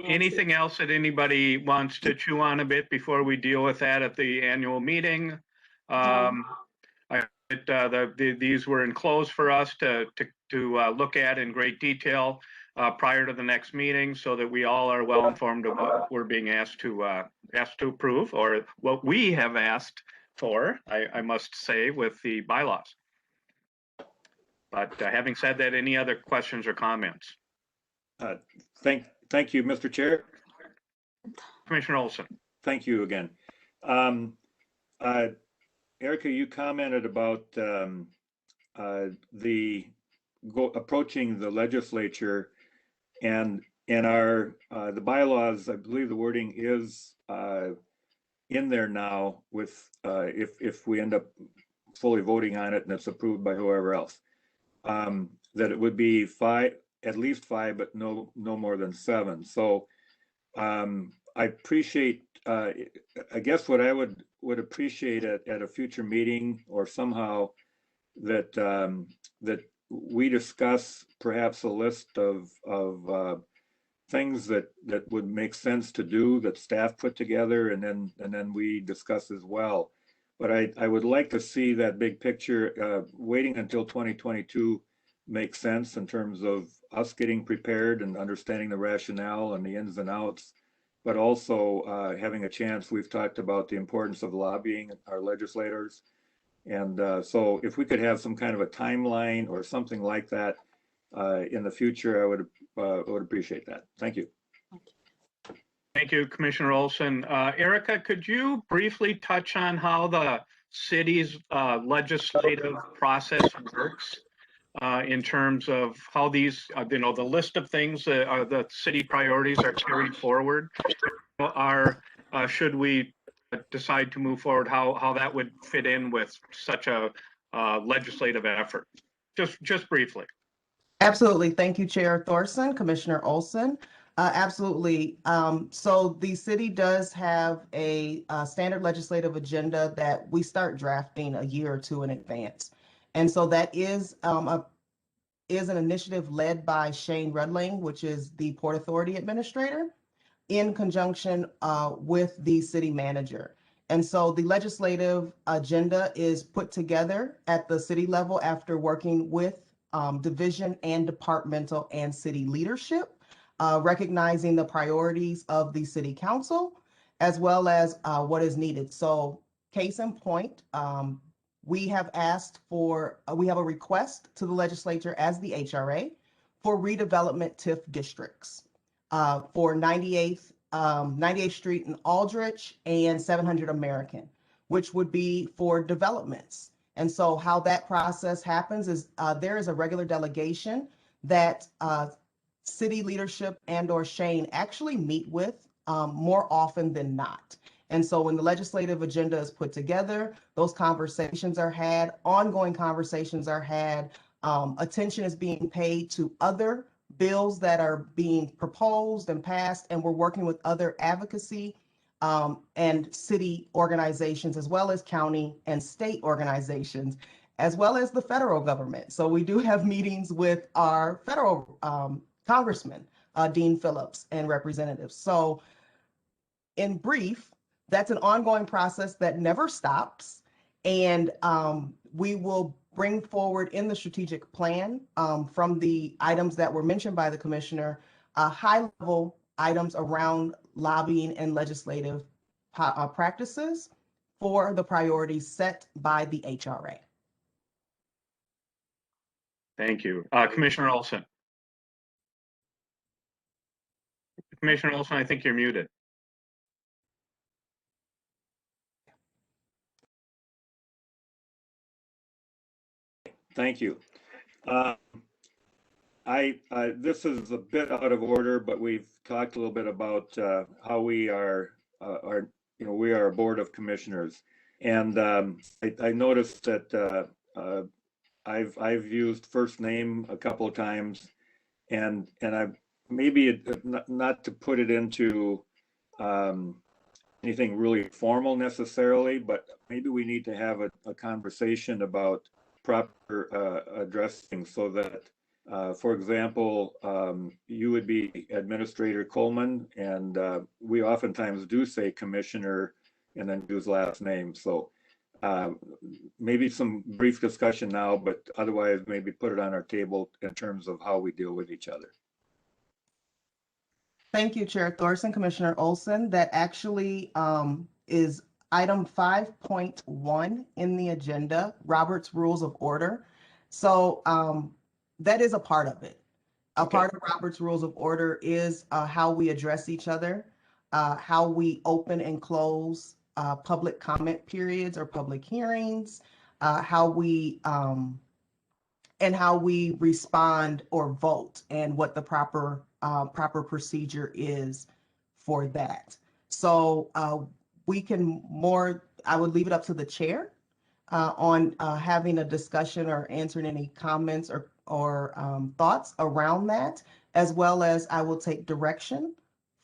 Speaker 9: Anything else that anybody wants to chew on a bit before we deal with that at the annual meeting? These were enclosed for us to look at in great detail prior to the next meeting, so that we all are well informed of what we're being asked to approve, or what we have asked for. I must say, with the bylaws. But having said that, any other questions or comments?
Speaker 3: Thank you, Mr. Chair.
Speaker 9: Commissioner Olson.
Speaker 3: Thank you again. Erica, you commented about approaching the legislature, and the bylaws. I believe the wording is in there now. With if we end up fully voting on it and it's approved by whoever else, that it would be at least five, but no more than 7. So I appreciate. I guess what I would appreciate at a future meeting, or somehow that that we discuss perhaps a list of things that would make sense to do, that staff put together, and then we discuss as well. But I would like to see that big picture. Waiting until 2022 makes sense in terms of us getting prepared and understanding the rationale and the ins and outs. But also having a chance. We've talked about the importance of lobbying our legislators. And so if we could have some kind of a timeline or something like that in the future, I would appreciate that. Thank you.
Speaker 9: Thank you, Commissioner Olson. Erica, could you briefly touch on how the city's legislative process works in terms of how these, the list of things that are the city priorities are carried forward? Should we decide to move forward, how that would fit in with such a legislative effort? Just briefly.
Speaker 11: Absolutely. Thank you, Chair Thorson, Commissioner Olson. Absolutely. So the city does have a standard legislative agenda that we start drafting a year or two in advance. And so that is an initiative led by Shane Rudling, which is the Port Authority Administrator, in conjunction with the city manager. And so the legislative agenda is put together at the city level after working with division and departmental and city leadership, recognizing the priorities of the city council, as well as what is needed. So case in point, we have we have a request to the legislature as the HRA for redevelopment TIF districts for 98th Street in Aldrich and 700 American, which would be for developments. And so how that process happens is there is a regular delegation that city leadership and/or Shane actually meet with more often than not. And so when the legislative agenda is put together, those conversations are had, ongoing conversations are had, attention is being paid to other bills that are being proposed and passed, and we're working with other advocacy and city organizations, as well as county and state organizations, as well as the federal government. So we do have meetings with our federal congressman, Dean Phillips, and representatives. So in brief, that's an ongoing process that never stops. And we will bring forward in the strategic plan from the items that were mentioned by the commissioner, high-level items around lobbying and legislative practices for the priorities set by the HRA.
Speaker 9: Thank you. Commissioner Olson. Commissioner Olson, I think you're muted.
Speaker 3: Thank you. This is a bit out of order, but we've talked a little bit about how we are, we are a board of commissioners, and I noticed that I've used first name a couple of times, and I maybe not to put it into anything really formal necessarily, but maybe we need to have a conversation about proper addressing so that, for example, you would be Administrator Coleman, and we oftentimes do say Commissioner and then use last name. So maybe some brief discussion now, but otherwise maybe put it on our table in terms of how we deal with each other.
Speaker 11: Thank you, Chair Thorson. Commissioner Olson, that actually is item 5.1 in the agenda, Robert's Rules of Order. So that is a part of it. A part of Robert's Rules of Order is how we address each other, how we open and close public comment periods or public hearings, how we respond or vote, and what the proper procedure is for that. So we can I would leave it up to the chair on having a discussion or answering any comments or thoughts around that, as well as I will take direction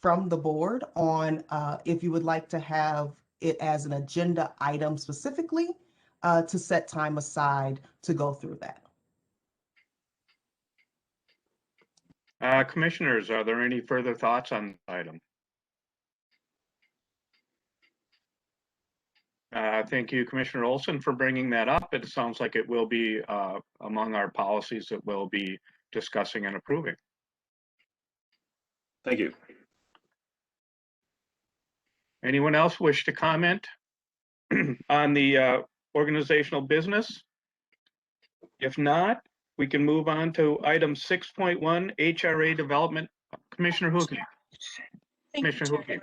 Speaker 11: from the board on if you would like to have it as an agenda item specifically to set time aside to go through that.
Speaker 9: Commissioners, are there any further thoughts on the item? Thank you, Commissioner Olson, for bringing that up. It sounds like it will be among our policies that we'll be discussing and approving.
Speaker 3: Thank you.
Speaker 9: Anyone else wish to comment on the organizational business? If not, we can move on to item 6.1, HRA development. Commissioner Hookey. Commissioner Hookey.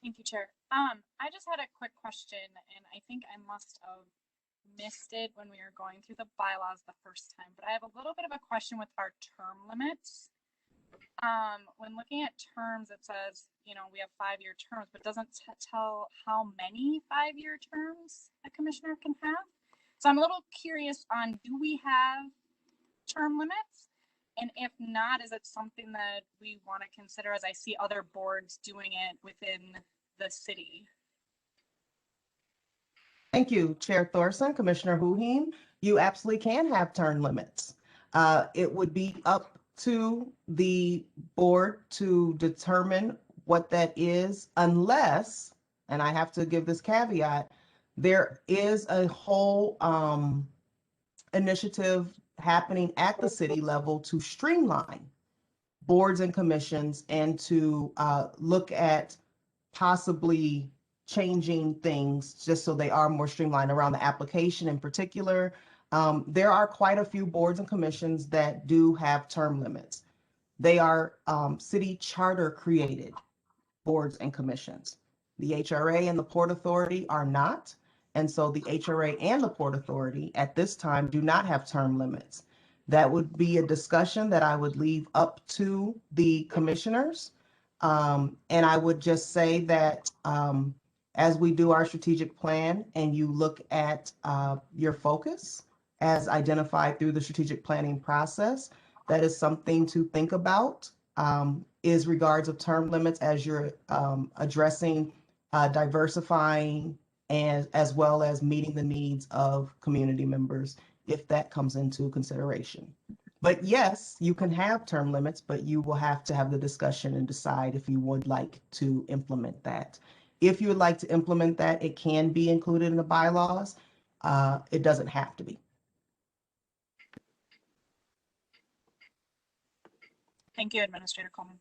Speaker 4: Thank you, Chair. I just had a quick question, and I think I must have missed it when we were going through the bylaws the first time, but I have a little bit of a question with our term limits. When looking at terms, it says, we have 5-year terms, but doesn't tell how many 5-year terms a commissioner can have. So I'm a little curious on, do we have term limits? And if not, is it something that we want to consider, as I see other boards doing it within the city?
Speaker 11: Thank you, Chair Thorson. Commissioner Huheen, you absolutely can have term limits. It would be up to the board to determine what that is, unless, and I have to give this caveat, there is a whole initiative happening at the city level to streamline boards and commissions and to look at possibly changing things just so they are more streamlined around the application in particular. There are quite a few boards and commissions that do have term limits. They are city charter created boards and commissions. The HRA and the Port Authority are not. And so the HRA and the Port Authority at this time do not have term limits. That would be a discussion that I would leave up to the commissioners. And I would just say that as we do our strategic plan and you look at your focus as identified through the strategic planning process, that is something to think about is regards of term limits as you're addressing diversifying and as well as meeting the needs of community members, if that comes into consideration. But yes, you can have term limits, but you will have to have the discussion and decide if you would like to implement that. If you would like to implement that, it can be included in the bylaws. It doesn't have to be.
Speaker 4: Thank you, Administrator Coleman.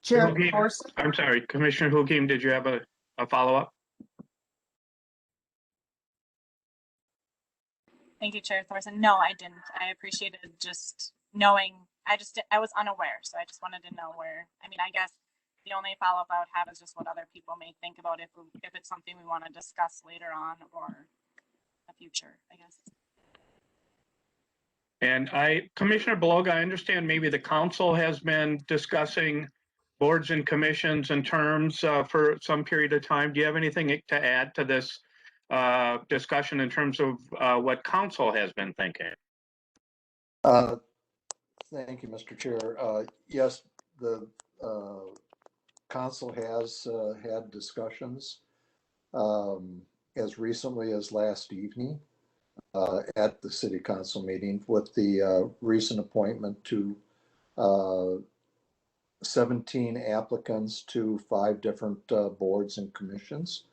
Speaker 11: Chair
Speaker 9: Hukim,
Speaker 11: Thorson?
Speaker 9: I'm sorry, Commissioner Hukim, did you have a follow-up?
Speaker 4: Thank you, Chair Thorson. No, I didn't. I appreciated just knowing, I was unaware, so I just wanted to know where, I mean, I guess the only follow-up I would have is just what other people may think about if it's something we want to discuss later on or a future, I guess.
Speaker 9: And Commissioner Beloga, I understand maybe the council has been discussing boards and commissions and terms for some period of time. Do you have anything to add to this discussion in terms of what council has been thinking?
Speaker 5: Thank you, Mr. Chair. Yes, the council has had discussions as recently as last evening at the city council meeting with the recent appointment to 17 applicants to 5 different boards and commissions.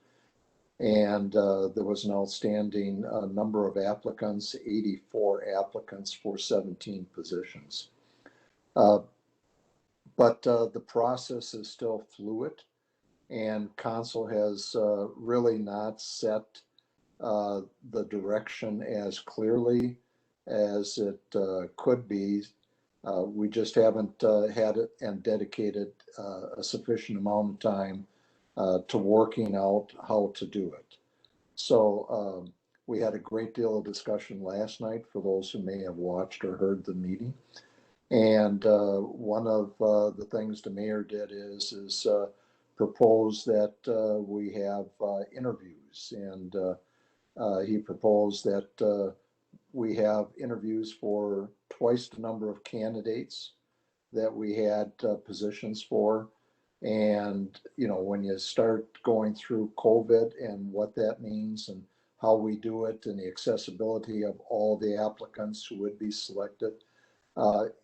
Speaker 5: And there was an outstanding number of applicants, 84 applicants for 17 positions. But the process is still fluid, and council has really not set the direction as clearly as it could be. We just haven't had it and dedicated a sufficient amount of time to working out how to do it. So we had a great deal of discussion last night for those who may have watched or heard the meeting. And one of the things the mayor did is propose that we have interviews, and he proposed that we have interviews for twice the number of candidates that we had positions for. And, you know, when you start going through COVID and what that means and how we do it and the accessibility of all the applicants who would be selected,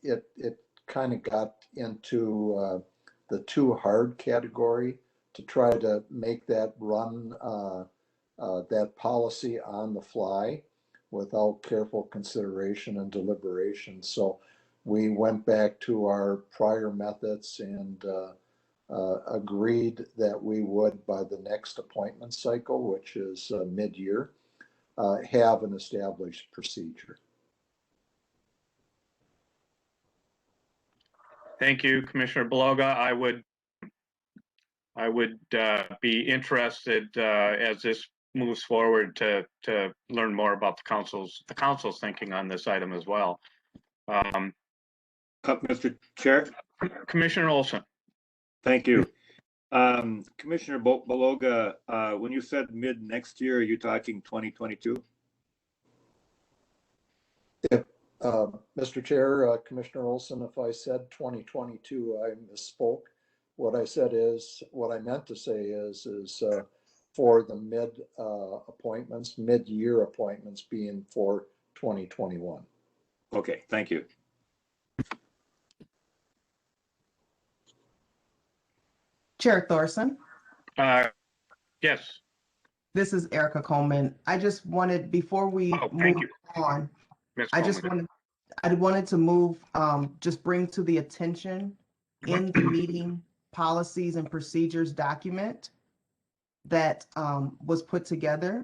Speaker 5: it kind of got into the too hard category to try to make that run, that policy on the fly without careful consideration and deliberation. So we went back to our prior methods and agreed that we would, by the next appointment cycle, which is mid-year, have an established procedure.
Speaker 9: Thank you, Commissioner Beloga. I would be interested as this moves forward to learn more about the council's thinking on this item as well.
Speaker 3: Mr. Chair.
Speaker 9: Commissioner Olson.
Speaker 3: Thank you. Commissioner Beloga, when you said mid next year, are you talking 2022?
Speaker 5: Mr. Chair, Commissioner Olson, if I said 2022, I misspoke. What I meant to say is for the mid-year appointments being for 2021.
Speaker 3: Okay, thank you.
Speaker 11: Chair Thorson?
Speaker 9: Yes.
Speaker 11: This is Erica Coleman. I just wanted, before we move on, I wanted to move, just bring to the attention in the meeting policies and procedures document that was put together.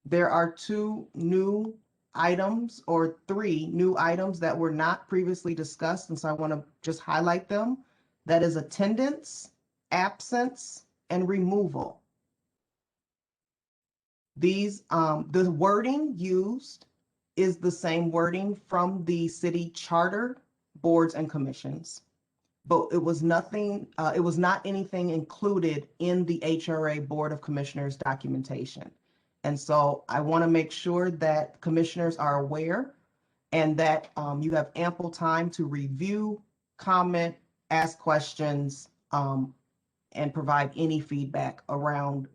Speaker 11: There are 2 new items or 3 new items that were not previously discussed. And so I want to just highlight them. That is attendance, absence, and removal. These, the wording used is the same wording from the city charter, boards, and commissions. But it was nothing, it was not anything included in the HRA Board of Commissioners documentation. And so I want to make sure that commissioners are aware and that you have ample time to review, comment, ask questions, and provide any feedback around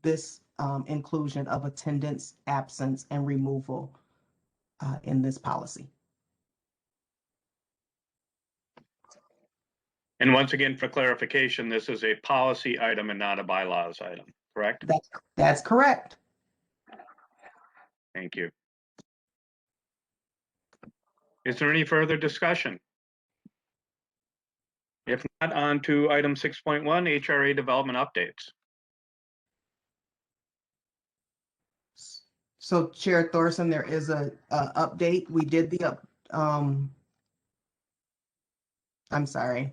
Speaker 11: this inclusion of attendance, absence, and removal in this policy.
Speaker 9: And once again, for clarification, this is a policy item and not a bylaws item, correct?
Speaker 11: That's correct.
Speaker 9: Thank you. Is there any further discussion? If not, on to item 6.1, HRA development updates.
Speaker 11: So Chair Thorson, there is a update. We did the I'm sorry.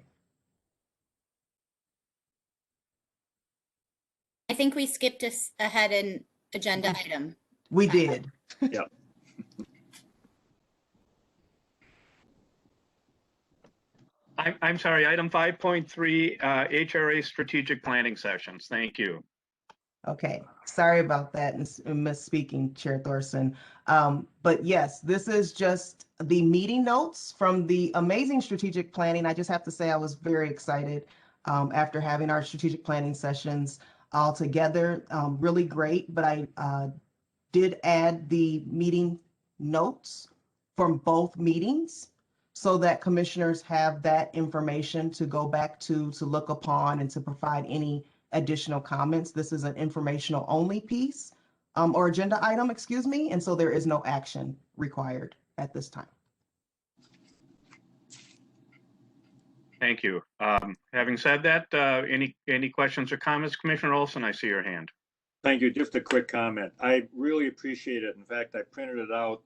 Speaker 10: I think we skipped ahead an agenda item.
Speaker 11: We did.
Speaker 3: Yep.
Speaker 9: I'm sorry, item 5.3, HRA strategic planning sessions. Thank you.
Speaker 11: Okay, sorry about that and misspeaking, Chair Thorson. But yes, this is just the meeting notes from the amazing strategic planning. I just have to say I was very excited after having our strategic planning sessions all together. Really great, but I did add the meeting notes from both meetings so that commissioners have that information to go back to look upon and to provide any additional comments. This is an informational only piece or agenda item, excuse me, and so there is no action required at this time.
Speaker 9: Thank you. Having said that, any questions or comments? Commissioner Olson, I see your hand.
Speaker 3: Thank you. Just a quick comment. I really appreciate it. In fact, I printed it out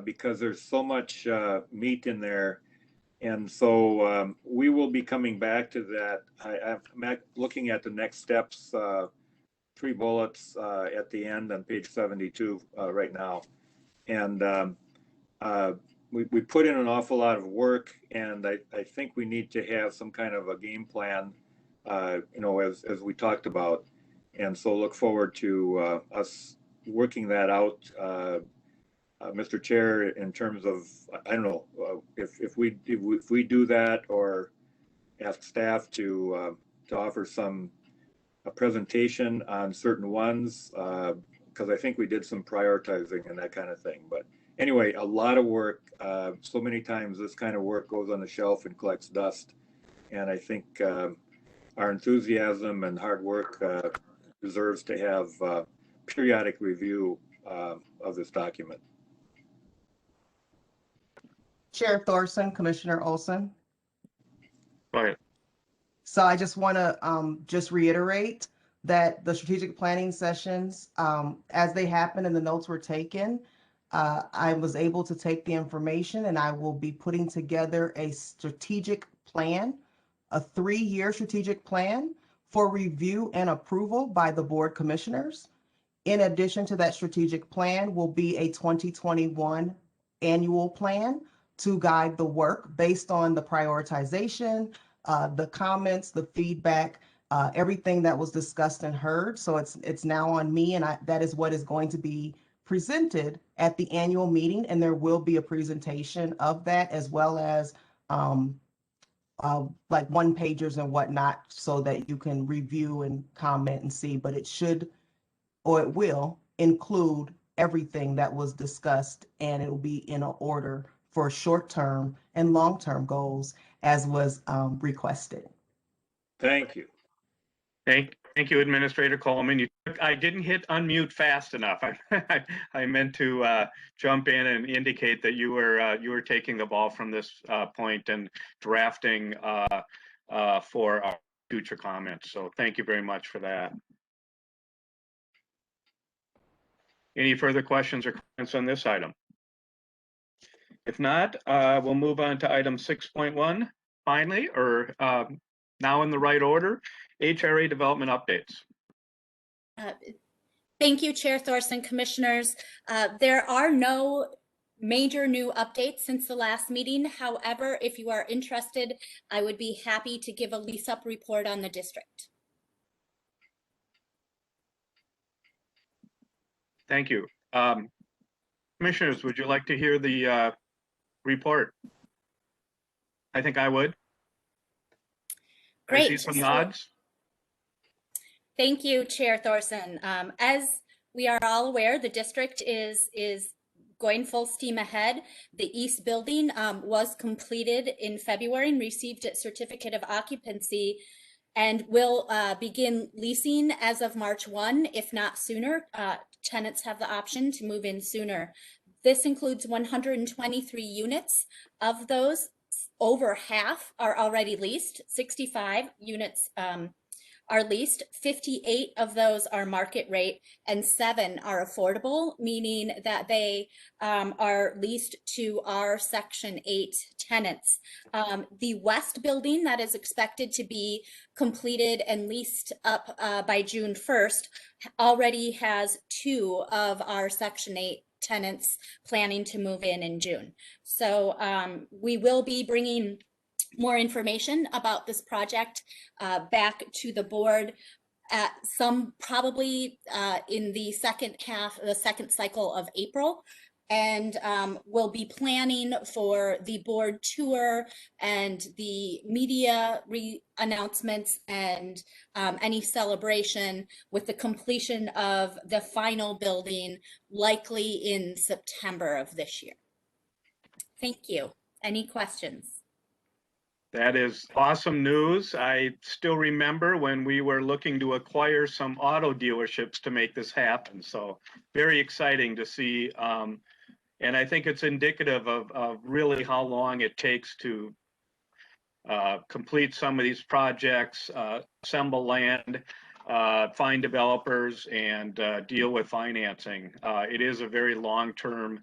Speaker 3: because there's so much meat in there. And so we will be coming back to that. I'm looking at the next steps, 3 bullets at the end on page 72 right now. And we put in an awful lot of work, and I think we need to have some kind of a game plan, you know, as we talked about. And so look forward to us working that out, Mr. Chair, in terms of, I don't know, if we do that, or ask staff to offer a presentation on certain ones, because I think we did some prioritizing and that kind of thing. But anyway, a lot of work. So many times this kind of work goes on the shelf and collects dust. And I think our enthusiasm and hard work deserves to have periodic review of this document.
Speaker 11: Chair Thorson, Commissioner Olson.
Speaker 9: Go ahead.
Speaker 11: So I just want to just reiterate that the strategic planning sessions, as they happened and the notes were taken, I was able to take the information, and I will be putting together a strategic plan, a 3-year strategic plan for review and approval by the board commissioners. In addition to that strategic plan will be a 2021 annual plan to guide the work based on the prioritization, the comments, the feedback, everything that was discussed and heard. So it's now on me, and that is what is going to be presented at the annual meeting, and there will be a presentation of that, as well as like one-pagers and whatnot, so that you can review and comment and see. But it should, or it will, include everything that was discussed, and it will be in an order for short-term and long-term goals as was requested.
Speaker 3: Thank you.
Speaker 9: Thank you, Administrator Coleman. I didn't hit unmute fast enough. I meant to jump in and indicate that you were taking the ball from this point and drafting for our future comments. So thank you very much for that. Any further questions or comments on this item? If not, we'll move on to item 6.1 finally, or now in the right order, HRA development updates.
Speaker 10: Thank you, Chair Thorson, Commissioners. There are no major new updates since the last meeting. However, if you are interested, I would be happy to give a lease-up report on the district.
Speaker 9: Thank you. Commissioners, would you like to hear the report? I think I would.
Speaker 10: Great.
Speaker 9: I see some nods.
Speaker 10: Thank you, Chair Thorson. As we are all aware, the district is going full steam ahead. The East building was completed in February and received its certificate of occupancy and will begin leasing as of March 1, if not sooner. Tenants have the option to move in sooner. This includes 123 units. Of those, over half are already leased. 65 units are leased. 58 of those are market rate and 7 are affordable, meaning that they are leased to our Section 8 tenants. The West building that is expected to be completed and leased up by June 1st already has 2 of our Section 8 tenants planning to move in June. So we will be bringing more information about this project back to the board at some probably in the second cycle of April. And we'll be planning for the board tour and the media announcements and any celebration with the completion of the final building likely in September of this year. Thank you. Any questions?
Speaker 9: That is awesome news. I still remember when we were looking to acquire some auto dealerships to make this happen. So very exciting to see. And I think it's indicative of really how long it takes to complete some of these projects, assemble land, find developers, and deal with financing. It is a very long-term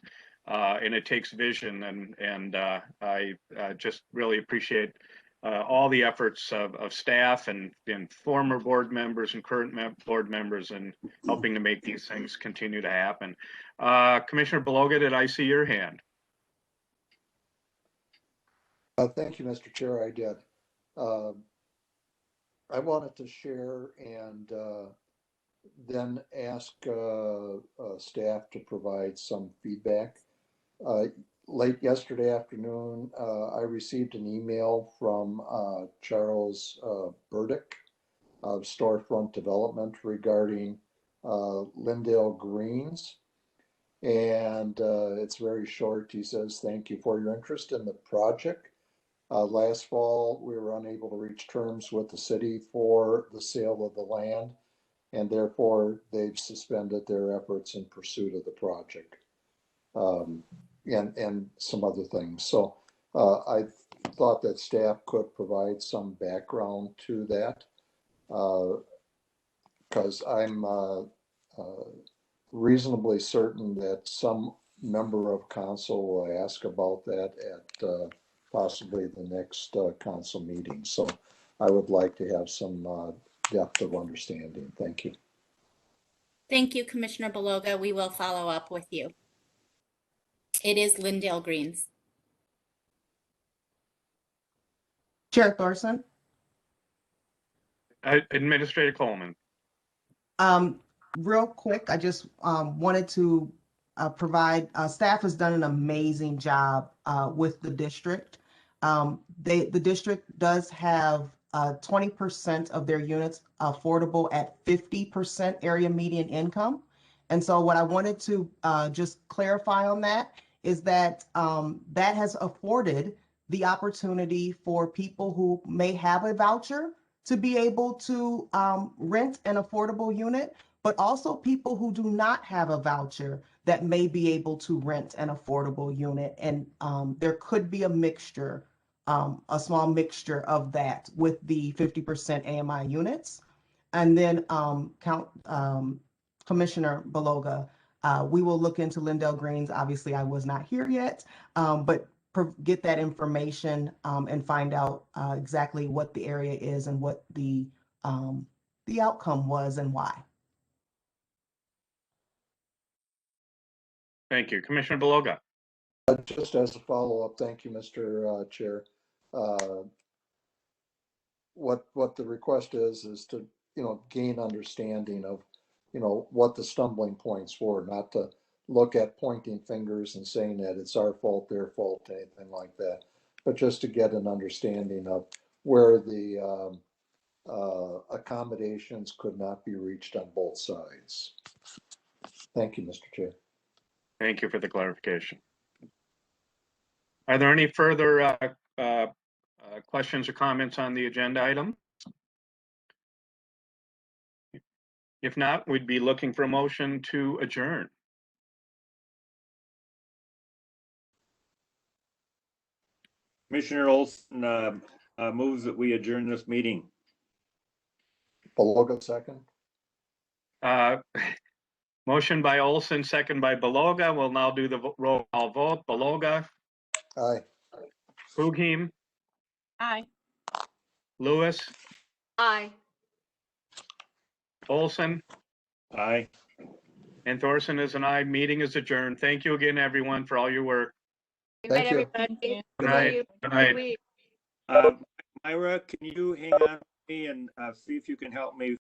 Speaker 9: and it takes vision, and I just really appreciate all the efforts of staff and former board members and current board members in helping to make these things continue to happen. Commissioner Beloga, did I see your hand?
Speaker 5: Thank you, Mr. Chair. I did. I wanted to share and then ask staff to provide some feedback. Late yesterday afternoon, I received an email from Charles Burdick of Storefront Development regarding Lindale Greens. And it's very short. He says, "Thank you for your interest in the project. Last fall, we were unable to reach terms with the city for the sale of the land, and therefore they've suspended their efforts in pursuit of the project." And some other things. So I thought that staff could provide some background to that, because I'm reasonably certain that some member of council will ask about that at possibly the next council meeting. So I would like to have some depth of understanding. Thank you.
Speaker 10: Thank you, Commissioner Beloga. We will follow up with you. It is Lindale Greens.
Speaker 11: Chair Thorson.
Speaker 9: Administrator Coleman.
Speaker 11: Real quick, I just wanted to provide, staff has done an amazing job with the district. The district does have 20% of their units affordable at 50% area median income. And so what I wanted to just clarify on that is that that has afforded the opportunity for people who may have a voucher to be able to rent an affordable unit, but also people who do not have a voucher that may be able to rent an affordable unit. And there could be a mixture, a small mixture of that with the 50% AMI units. And then Commissioner Beloga, we will look into Lindale Greens. Obviously, I was not here yet, but get that information and find out exactly what the area is and what the outcome was and why.
Speaker 9: Thank you. Commissioner Beloga.
Speaker 5: Just as a follow-up, thank you, Mr. Chair. What the request is to, gain understanding of, what the stumbling points were, not to look at pointing fingers and saying that it's our fault, their fault, anything like that, but just to get an understanding of where the accommodations could not be reached on both sides. Thank you, Mr. Chair.
Speaker 9: Thank you for the clarification. Are there any further questions or comments on the agenda item? If not, we'd be looking for a motion to adjourn.
Speaker 3: Commissioner Olson moves that we adjourn this meeting.
Speaker 5: Beloga, second.
Speaker 9: Motion by Olson, second by Beloga. We'll now do the roll call vote. Beloga.
Speaker 5: Aye.
Speaker 9: Fugim.
Speaker 4: Aye.
Speaker 9: Lewis.
Speaker 1: Aye.
Speaker 9: Olson.
Speaker 3: Aye.
Speaker 9: And Thorson is an aye. Meeting is adjourned. Thank you again, everyone, for all your work.
Speaker 1: Good night,
Speaker 5: Thank you.
Speaker 1: everybody.
Speaker 9: Good night.
Speaker 1: See you
Speaker 9: Good
Speaker 1: next
Speaker 9: night.
Speaker 1: week.
Speaker 3: Myra, can you hang on to me and see if you can help me